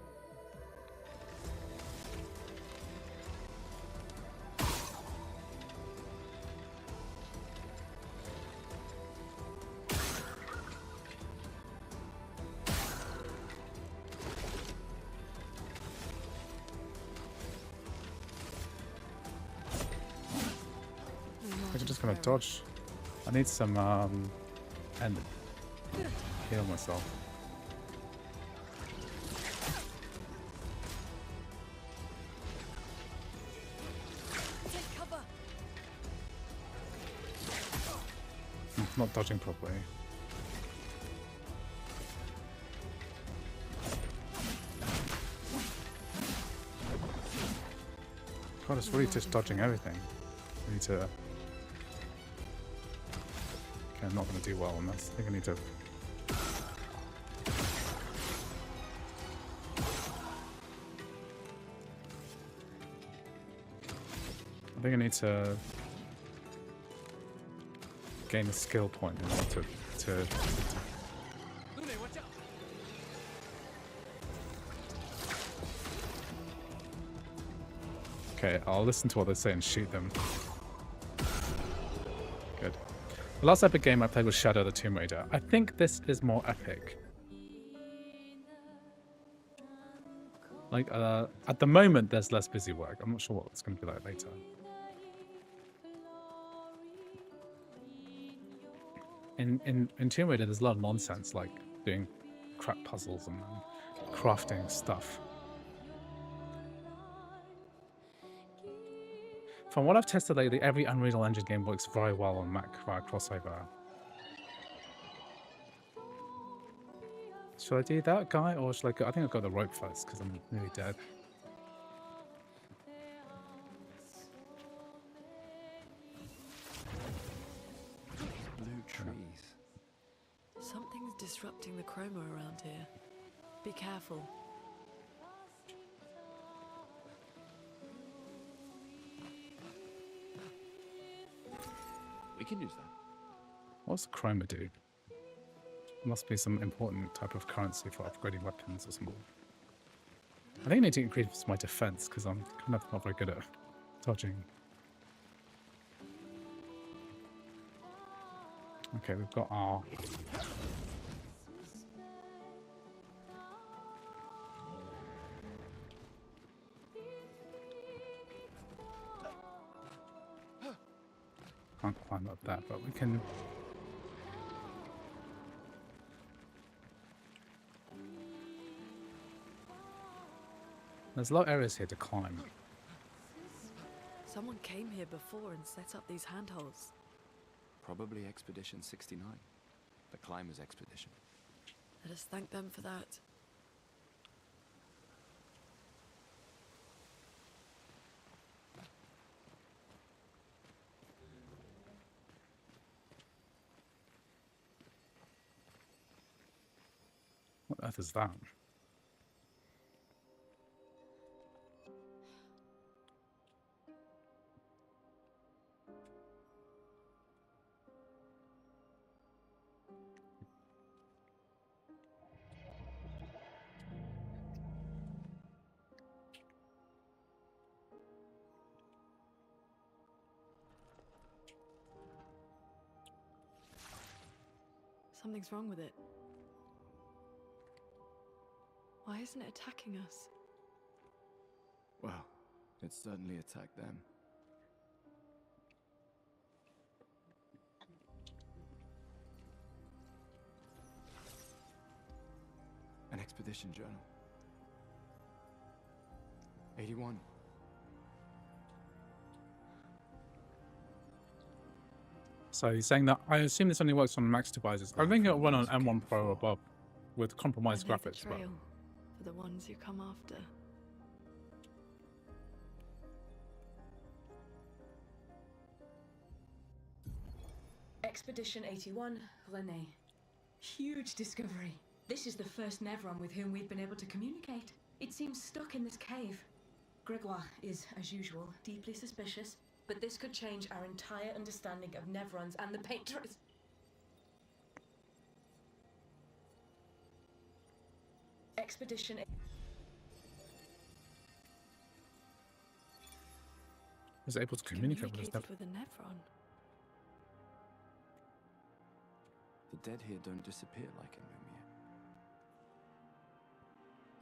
I'm just gonna dodge. I need some and heal myself. Take cover. Not dodging properly. God, it's really just dodging everything. I need to... Okay, I'm not going to do well on this. I think I need to... I think I need to gain a skill point in order to Okay, I'll listen to what they say and shoot them. Good. The last epic game I played was Shadow the Tomb Raider. I think this is more epic. Like, at the moment, there's less busy work. I'm not sure what it's going to be like later. In Tomb Raider, there's a lot of nonsense, like doing crap puzzles and crafting stuff. From what I've tested lately, every Unreal Engine game works very well on Mac via crossover. Should I do that guy, or should I go? I think I'll go the rope first, because I'm nearly dead. Blue trees. Something's disrupting the chroma around here. Be careful. We can use that. What's the chroma do? Must be some important type of currency for upgrading weapons or something. I think I need to increase my defense because I'm kind of not very good at dodging. Okay, we've got our... Can't climb up that, but we can... There's a lot of areas here to climb. Someone came here before and set up these handholds. Probably Expedition 69. The Climbers Expedition. Let us thank them for that. What on earth is that? Something's wrong with it. Why isn't it attacking us? Well, it certainly attacked them. An expedition journal. 81. So you're saying that I assume this only works on Max devices. I think it'll run on M1 Pro or above with compromised graphics. But Trail for the ones you come after. Expedition 81, René. Huge discovery. This is the first Nevron with whom we've been able to communicate. It seems stuck in this cave. Gregoire is, as usual, deeply suspicious, but this could change our entire understanding of Nevrons and the Patrons. Expedition. Was able to communicate with us. With a Nevron. The dead here don't disappear like in Lumiere.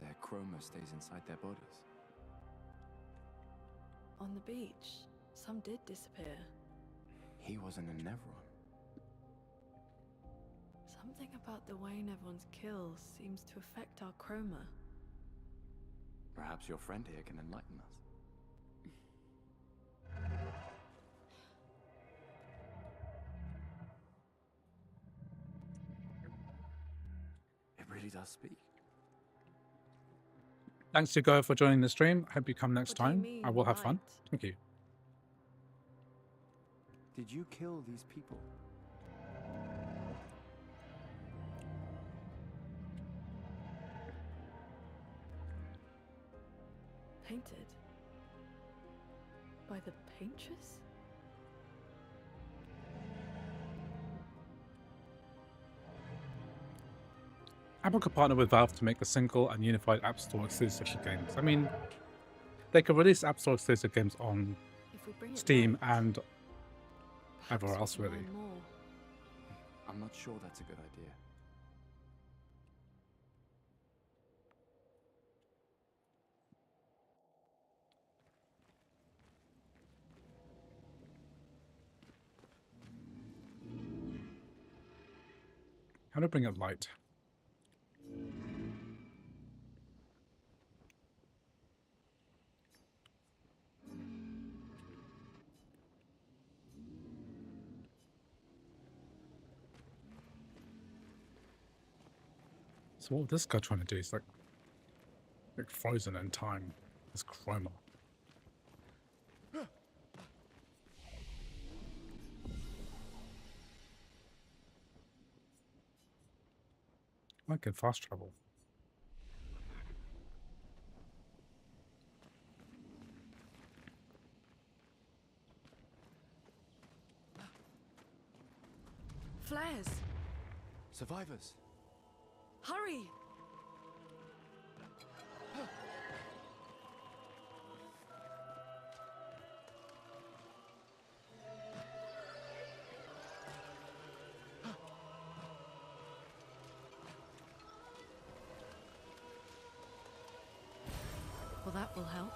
Their chroma stays inside their bodies. On the beach, some did disappear. He wasn't a Nevron. Something about the way Nevrons kill seems to affect our chroma. Perhaps your friend here can enlighten us. It really does speak. Thanks to Go for joining the stream. Hope you come next What do you time. mean, I will have fun. light? Thank you. Did you kill these people? Painted? By the paintress? Apple could partner with Valve to make a single and unified App Store exclusive for games. I mean, they could release App Store exclusive games on If we bring it Steam right, and everywhere else, we'll really. learn more. I'm not sure that's a good idea. How to bring it light? So what this guy trying to do is like frozen in time. This chroma. Might get fast travel. Flares! Survivors! Hurry! Well, that will help.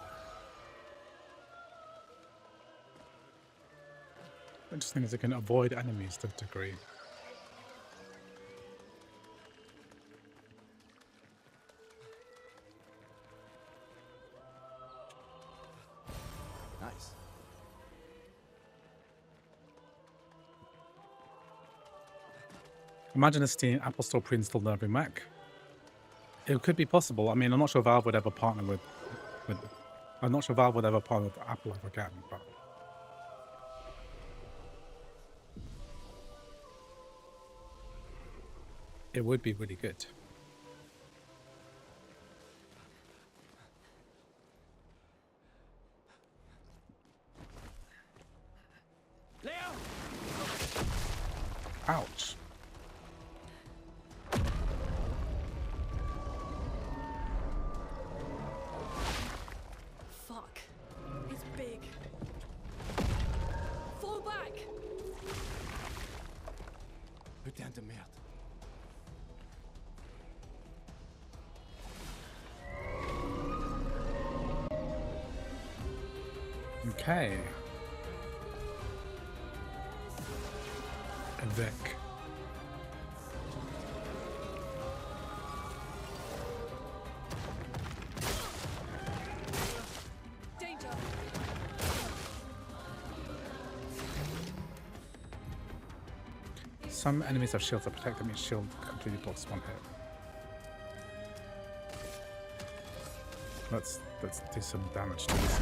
Interesting is it can avoid enemies to a degree. Nice. Imagine a Steam Apple Store pre-installed on every Mac. It could be possible. I mean, I'm not sure Valve would ever partner with I'm not sure Valve would ever partner with Apple ever again, but it would be really good. Leo! Ouch. Fuck. It's big. Fall back! Putain de merde. Okay. Evic. Danger! Some enemies have shields that protect them. Each shield completely blocks one hit. Let's do some damage to this.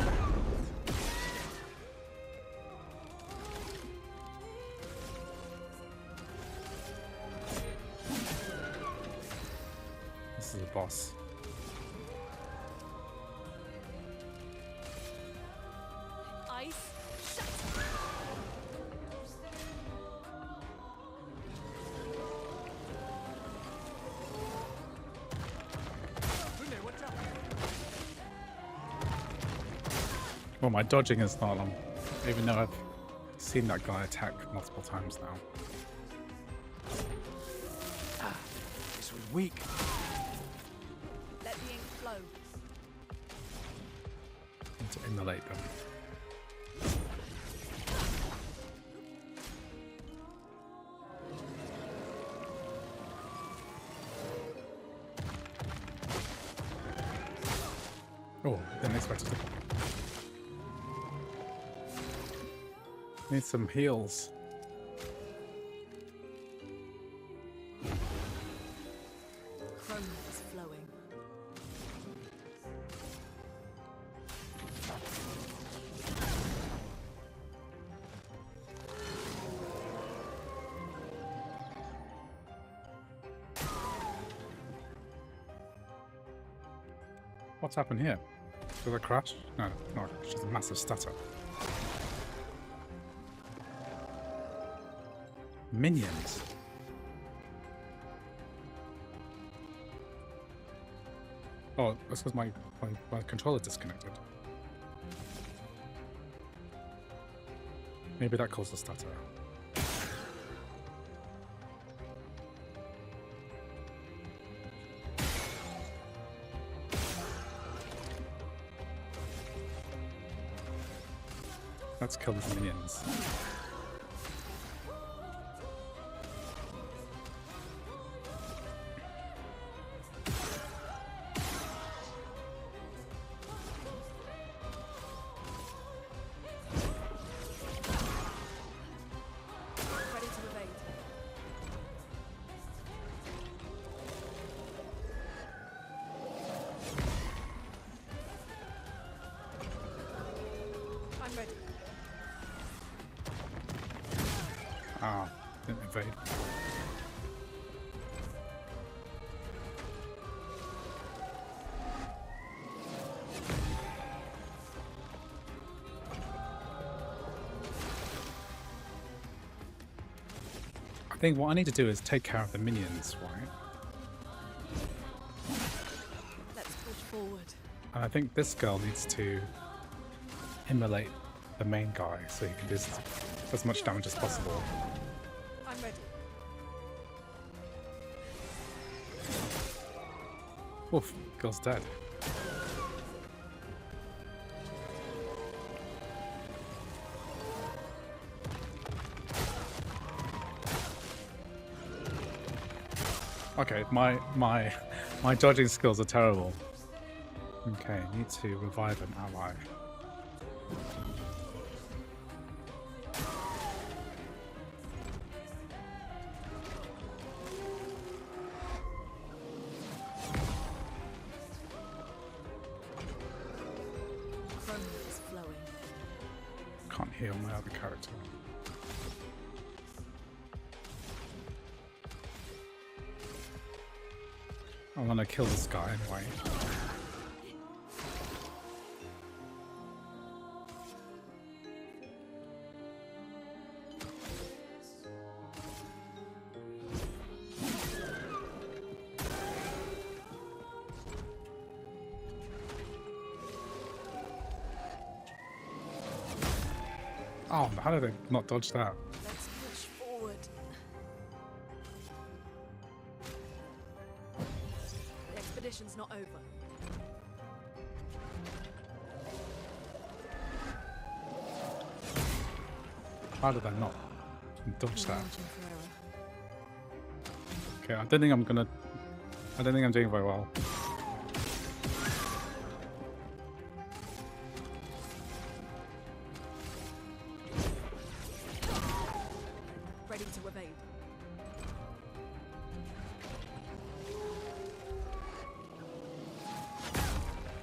is a boss. Ice. Shut. Well, my dodging is not long, even though I've seen that guy attack multiple times now. This was weak. Let the ink flow. Need to immolate them. Oh, didn't expect it. Need some heals. Chrome is flowing. What's happened here? Did I crash? No, no, it's just a massive stutter. Minions. Oh, that's because my controller disconnected. Maybe that caused the stutter. Let's kill these minions. Ready to evade. I'm ready. Ah, didn't evade. I think what I need to do is take care of the minions, right? Let's push forward. And I think this girl needs to immolate the main guy so he can do as much damage as possible. I'm ready. Oof, girl's dead. Okay, my dodging skills are terrible. Okay, need to revive an ally. Chrome is flowing. Can't heal my other character. I'm gonna kill this guy anyway. Oh, how did I not dodge that? Let's push forward. The expedition's not over. How did I not dodge that? Marching for error. Okay, I don't think I'm doing very well. Ready to evade.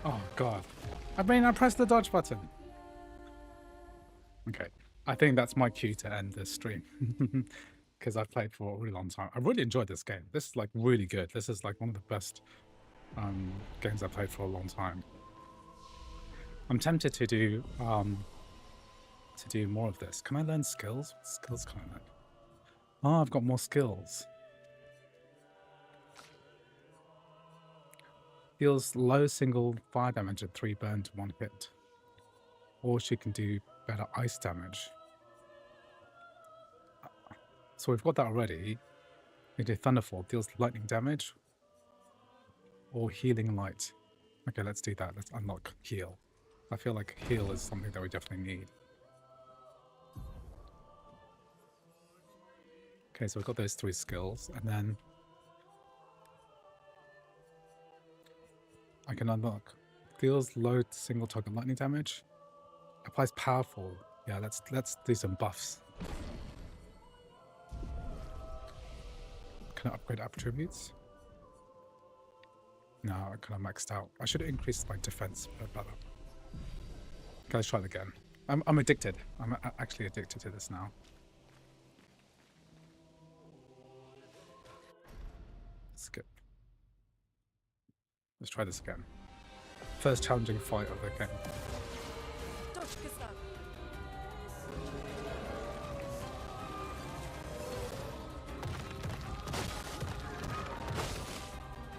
Oh god. I mean, I pressed the dodge button. Okay. I think that's my cue to end this stream. Because I've played for a really long time. I really enjoyed this game. This is like really good. This is like one of the best games I played for a long time. I'm tempted to do more of this. Can I learn skills? What skills can I learn? Oh, I've got more skills. Deals low single fire damage at 3 burn to 1 hit. Or she can do better ice damage. So we've got that already. We do Thunderfall, deals lightning damage. Or healing light. Okay, let's do that. Let's unlock heal. I feel like heal is something that we definitely need. Okay, so we've got those 3 skills, and then I can unlock deals low single target lightning damage. Applies powerful. Yeah, let's do some buffs. Can I upgrade attributes? No, I kind of maxed out. I should increase my defense better. Okay, let's try it again. I'm addicted. I'm actually addicted to this now. Skip. Let's try this again. First challenging fight of the game.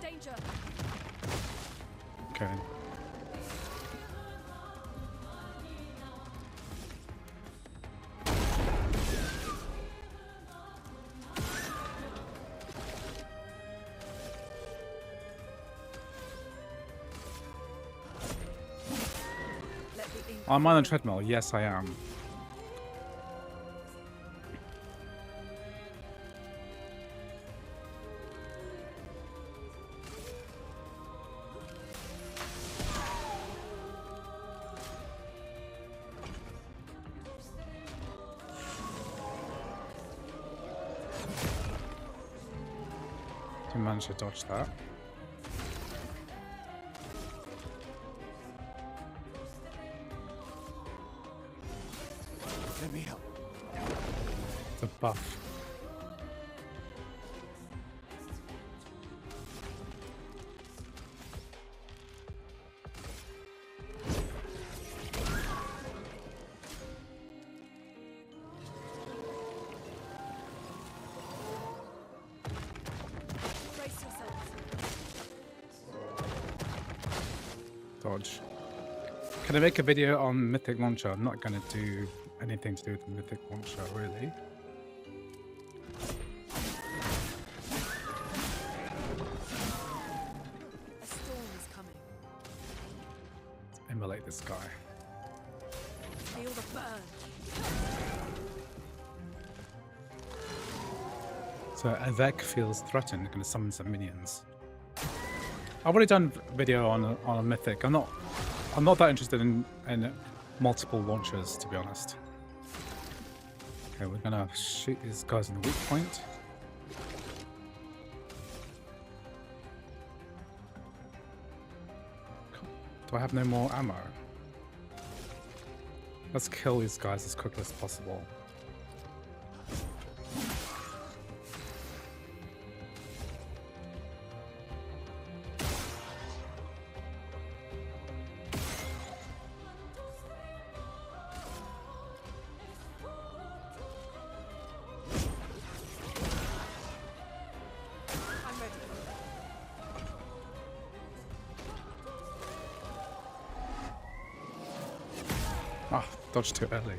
Danger. Okay. I'm on a treadmill. Yes, I am. You managed to dodge that. Let me help. The buff. Dodge. Can I make a video on Mythic Launcher? I'm not going to do anything to do with the Mythic Launcher, really. A storm is coming. Let's emulate this guy. Feel the burn. So Avec feels threatened, going to summon some minions. I've already done a video on a Mythic. I'm not that interested in multiple launchers, to be honest. Okay, we're gonna shoot these guys in the weak point. Do I have no more ammo? Let's kill these guys as quickly as possible. Ah, dodged too early.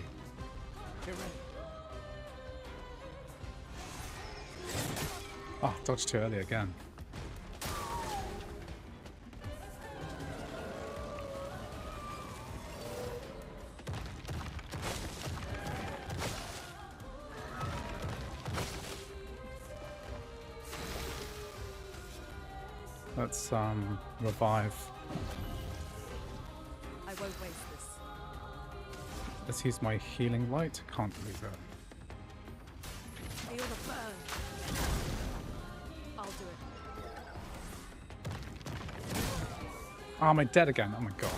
Ah, dodged too early again. Let's revive. I won't waste this. Let's use my healing light. Can't believe that. Feel the burn. I'll do it. Oh, am I dead again? Oh my god.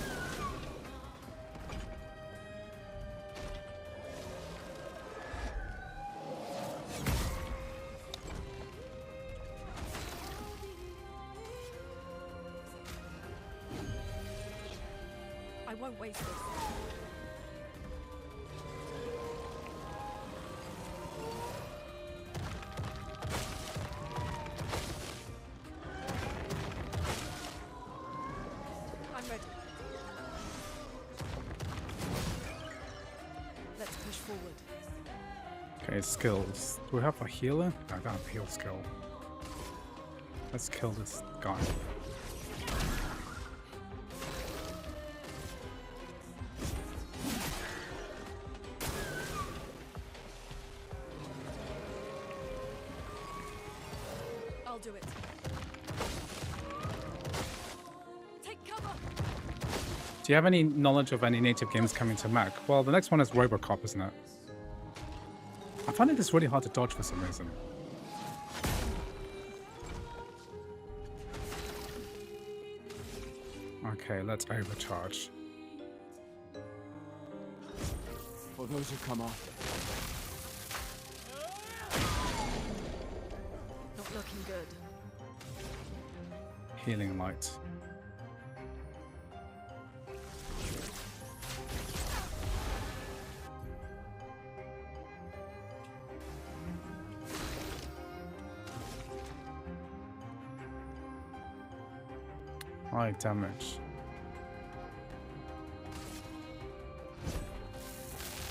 won't waste this. I'm ready. Let's push forward. Okay, skills. Do we have a healer? I don't have a heal skill. Let's kill this guy. I'll do it. Take cover. Do you have any knowledge of any native games coming to Mac? Well, the next one is Robocop, isn't it? I find it really hard to dodge for some reason. Okay, let's overcharge. For those who come after. Not looking good. Healing light. High damage.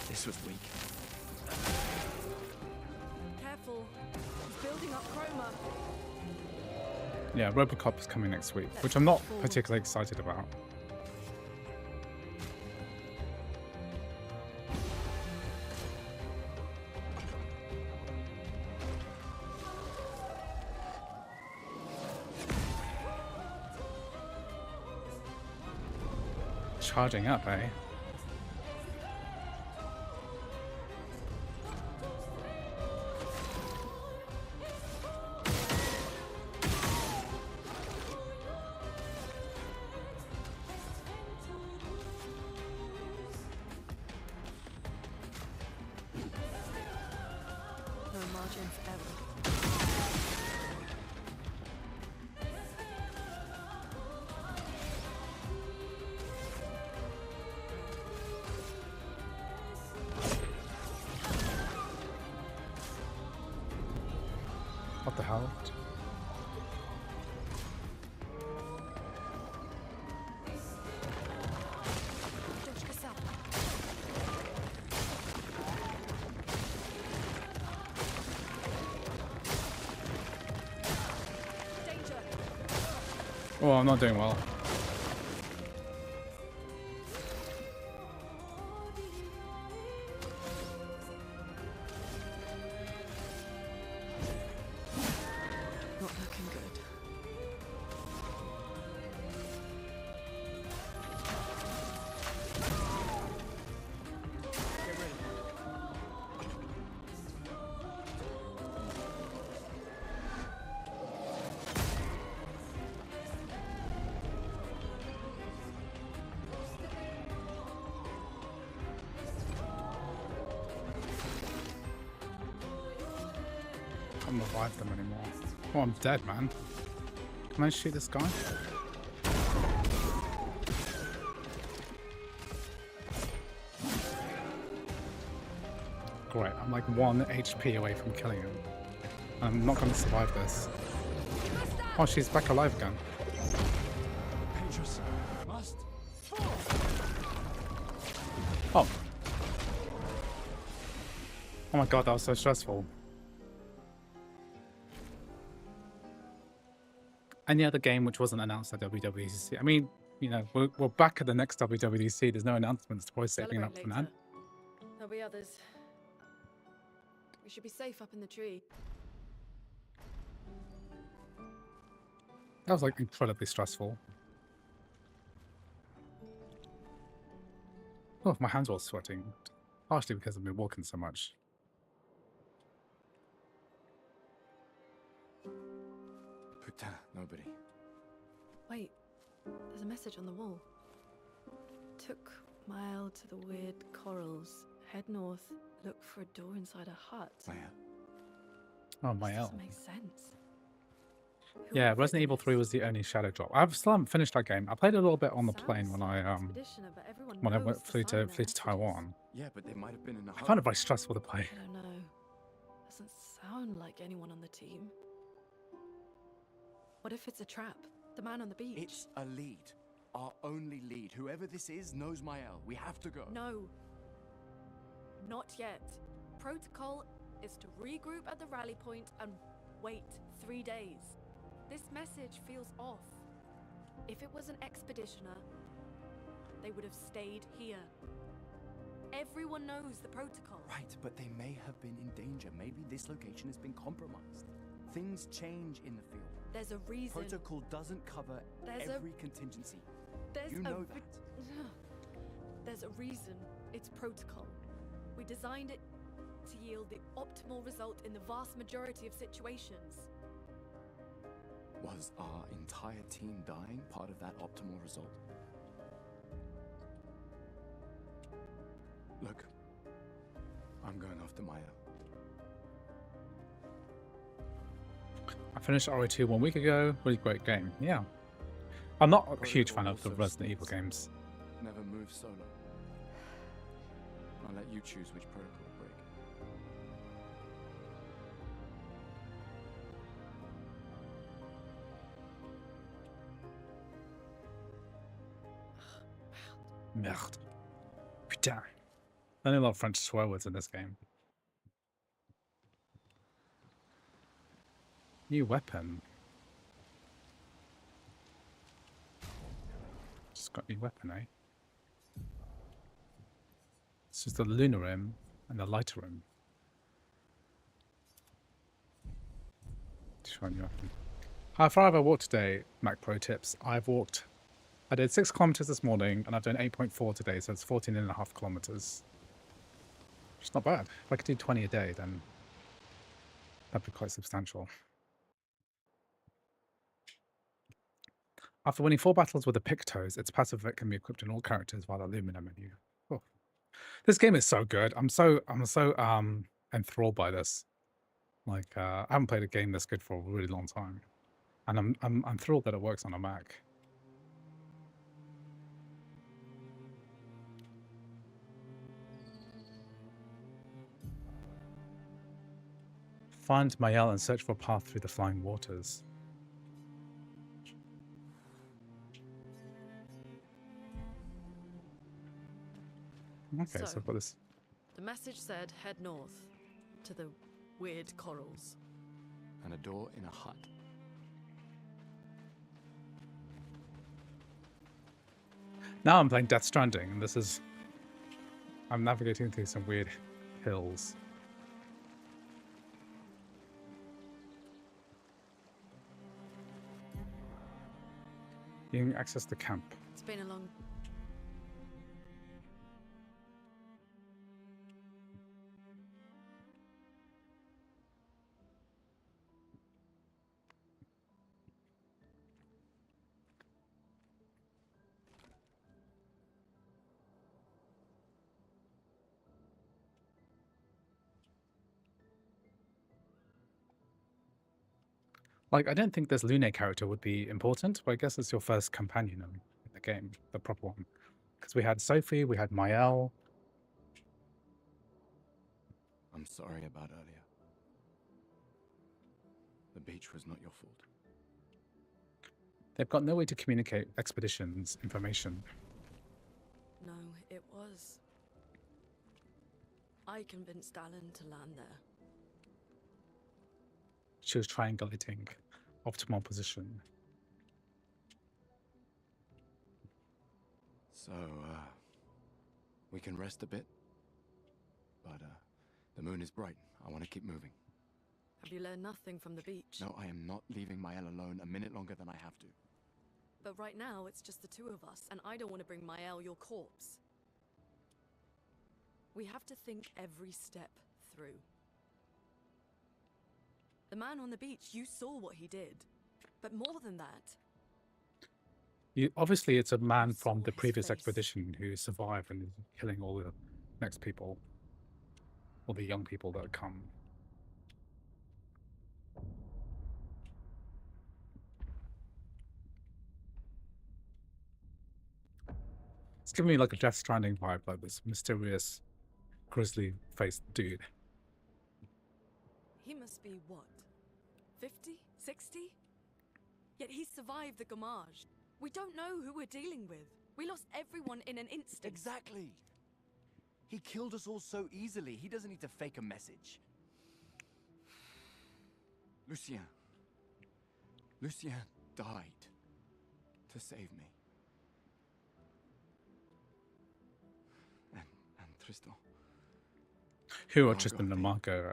This was weak. Careful. He's building up chroma. Yeah, Robocop is coming next week, which I'm not particularly excited about. Charging up, eh? No margin for error. What the hell? Oh, I'm not doing well. Not looking good. Get ready. I can't revive them anymore. Oh, I'm dead, man. Can I shoot this guy? Great, I'm like 1 HP away from killing him. I'm not going to survive this. Oh, she's back alive again. Dangerous. Must. Oh. Oh my god, that was so stressful. Any other game which wasn't announced at WWDC? I mean, you know, we're back at the next WWDC. There's no announcements. It's probably saving up for that. There'll be others. We should be safe up in the tree. That was like incredibly stressful. Oh, my hands were all sweating. Partially because I've been walking so much. Putain, nobody. Wait, there's a message on the wall. Took mile to the weird corals. Head north, look for a door inside a hut. Maya. Oh, my This L. doesn't make sense. Yeah, Resident Evil 3 was the only shadow drop. I've still haven't finished that game. I played it a little bit on the plane when I Expeditioner, but everyone when I knows the flew sign to in their messages. Taiwan. Yeah, but they might have been in a I hurry. found it very stressful to play. I don't know. Doesn't sound like anyone on the team. What if it's a trap? The man on the beach. It's a lead. Our only lead. Whoever this is knows Mael. We have to go. No. Not yet. Protocol is to regroup at the rally point and wait 3 days. This message feels off. If it was an expeditioner, they would have stayed here. Everyone knows the protocol. Right, but they may have been in danger. Maybe this location has been compromised. Things change in the field. There's a reason. Protocol doesn't cover every contingency. You know that. There's a reason it's protocol. We designed it to yield the optimal result in the vast majority of situations. Was our entire team dying part of that optimal result? Look, I'm going after Maya. I finished RE2 1 week ago. Really great game. Yeah. I'm not a huge fan of the Resident Evil games. Never move solo. I'll let you choose which protocol to break. Merde. Putain. Only a lot of French swear words in this game. New weapon. Just got a new weapon, eh? It's just the lunar rim and the lighter rim. Try a new weapon. How far have I walked today? Mac Pro tips. I did 6 kilometers this morning and I've done 8.4 today, so it's 14.5 kilometers. It's not bad. If I could do 20 a day, then that'd be quite substantial. After winning 4 battles with the Pictos, its passive effect can be equipped in all characters via the Lumina menu. Oh. This game is so good. I'm so enthralled by this. Like I haven't played a game this good for a really long time, and I'm thrilled that it works on a Mac. Find Mael and search for a path through the flying waters. Okay, so I've got this. The message said head north to the weird corals. And a door in a hut. Now I'm playing Death Stranding, and this is... I'm navigating through some weird hills. You can access the camp. It's been a long... Like, I don't think this Lune character would be important, but I guess it's your first companion in the game, the proper one. Because we had Sophie, we had Mael. I'm sorry about earlier. The beach was not your fault. They've got no way to communicate expeditions information. No, it was. I convinced Alan to land there. She was triangulating optimal position. So, we can rest a bit. But, the moon is bright. I want to keep moving. Have you learned nothing from the beach? No, I am not leaving Mael alone a minute longer than I have to. But right now, it's just the two of us, and I don't want to bring Mael your corpse. We have to think every step through. The man on the beach, you saw what he did. But more than that... Obviously, it's a man from the previous expedition who survived and is killing all the next people. All the young people that come. It's giving me like a Death Stranding vibe, like this mysterious, grizzly-faced dude. He must be what? 50? 60? Yet he survived the Gamage. We don't know who we're dealing with. We lost everyone in an instant. Exactly. He killed us all so easily. He doesn't need to fake a message. Lucien. Lucien died to save me. And Tristan. Who are Tristan and Marco?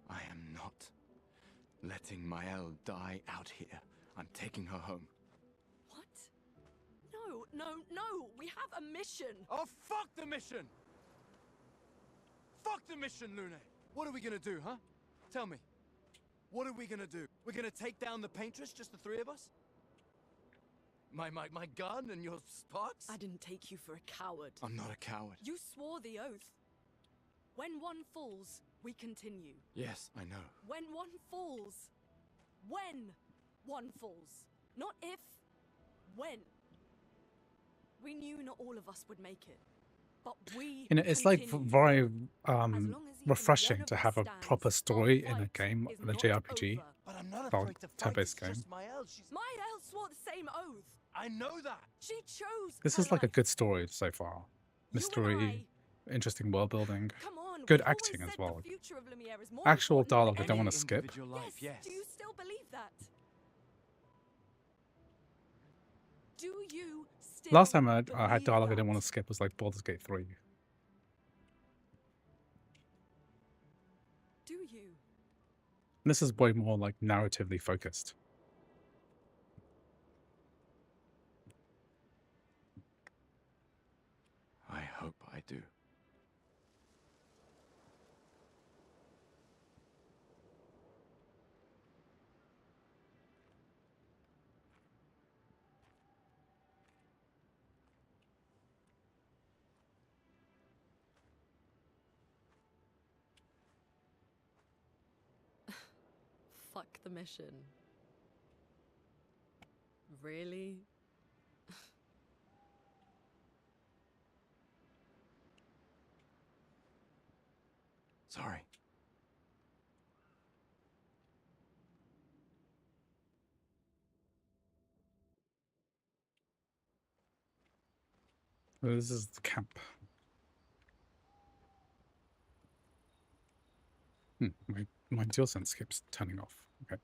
I am not letting Maëlle die out here. I'm taking her home. What? No, no, no! We have a mission! Oh, fuck the mission! Fuck the mission, Lune! What are we gonna do, huh? Tell me. What are we gonna do? We're gonna take down the Paintress, just the three of us? My gun and your sparks? I didn't take you for a coward. I'm not a coward. You swore the oath. When one falls, we continue. Yes, I know. When one falls. When one falls. Not if. When. We knew not all of us would make it. But we It's like continue. very refreshing to have a proper story in a game, in a JRPG, But I'm not style afraid to fight. turn-based It's game. just Maëlle. Maëlle swore the same oath. I know that. She chose. This is like a good story so far. Mystery, interesting world building, Come on, good we've always acting as said well. the future of Lumiere is more Actual important than dialogue I don't any want to skip. Individual life, yes. Do you still believe that? Do you still Last time I had believe dialogue I that? didn't want to skip was like Baldur's Gate 3. Do you? And this is way more like narratively focused. I hope I do. Fuck the mission. Really? Sorry. This is the camp. My DualSense keeps turning off. Okay.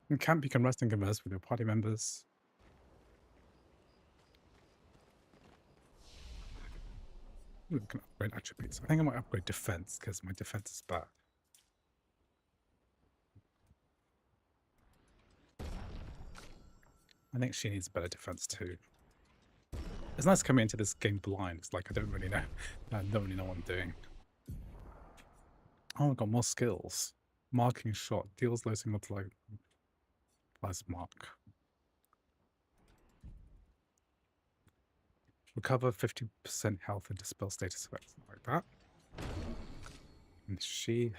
In camp, you can rest and converse with your party members. Ooh, I can upgrade attributes. I think I might upgrade defense because my defense is bad. I think she needs better defense too. It's nice coming into this game blind. It's like I don't really know. I don't really know what I'm doing. Oh, I've got more skills. Marking shot deals low single to plus mark. Recover 50% health and dispel status effects like that. And she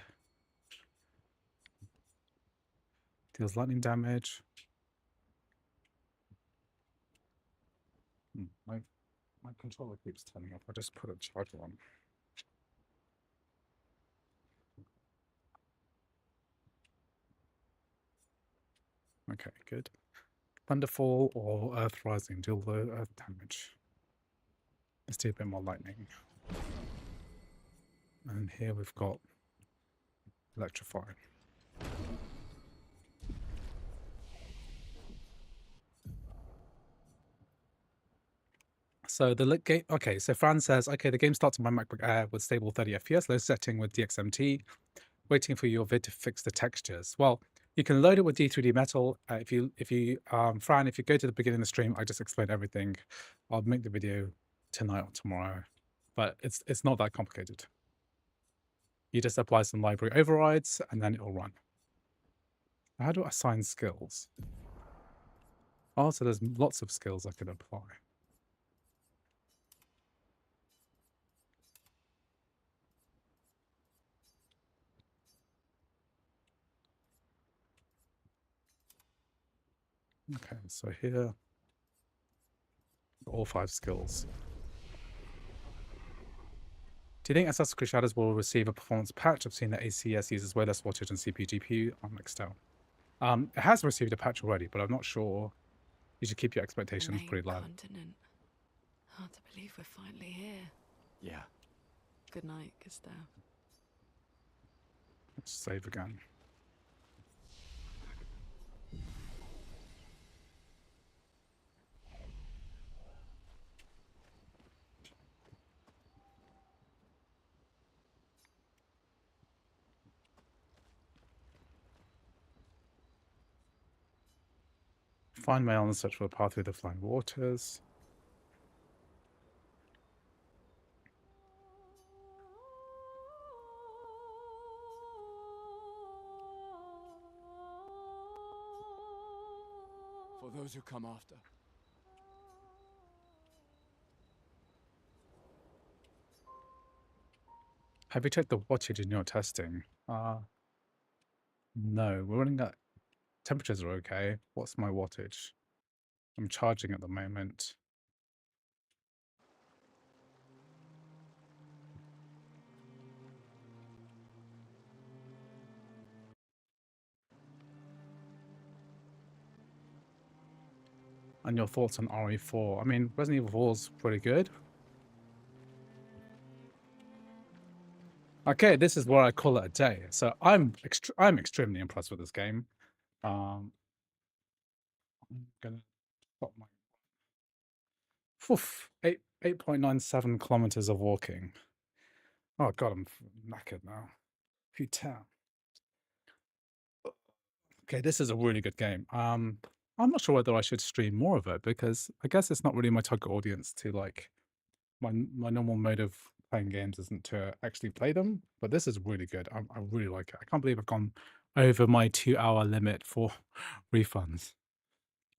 deals lightning damage. My controller keeps turning off. I just put a charger on. Okay, good. Thunderfall or Earth Rising deal the earth damage. Let's do a bit more lightning. And here we've got Electrify. So the game, okay, so Fran says, okay, the game starts on my MacBook Air with stable 30 FPS, low setting with DXMT, waiting for your vid to fix the textures. Well, you can load it with D3D Metal. Fran, if you go to the beginning of the stream, I just explained everything. I'll make the video tonight or tomorrow, but it's not that complicated. You just apply some library overrides and then it'll run. How do I assign skills? Oh, so there's lots of skills I can apply. Okay, so here, all 5 skills. Do you think Assassin's Creed Shadows will receive a performance patch? I've seen that ACS uses way less wattage and CPU GPU on Nextel. It has received a patch already, but I'm not sure. You should keep your expectations The pretty main low. continent. Hard to believe we're finally here. Yeah. Good night, Gustav. Let's save again. Find mail and search for a path through the flying waters. For those who come after. Have you checked the wattage in your testing? No, we're running at temperatures are okay. What's my wattage? I'm charging at the moment. And your thoughts on RE4? I mean, Resident Evil 4 is pretty good. Okay, this is where I call it a day. So I'm extremely impressed with this game. I'm gonna stop my 8.97 kilometers of walking. Oh god, I'm knackered now. Putain. Okay, this is a really good game. I'm not sure whether I should stream more of it because I guess it's not really my target audience to like my normal mode of playing games isn't to actually play them, but this is really good. I really like it. I can't believe I've gone over my 2-hour limit for refunds,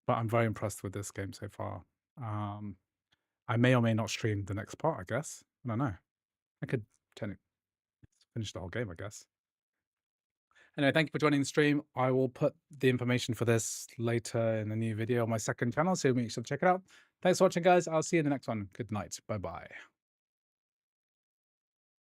but I'm very impressed with this game so far. I may or may not stream the next part, I guess. I don't know. I could finish the whole game, I guess. Anyway, thank you for joining the stream. I will put the information for this later in a new video on my second channel, so make sure to check it out. Thanks for watching, guys. I'll see you in the next one. Good night. Bye-bye.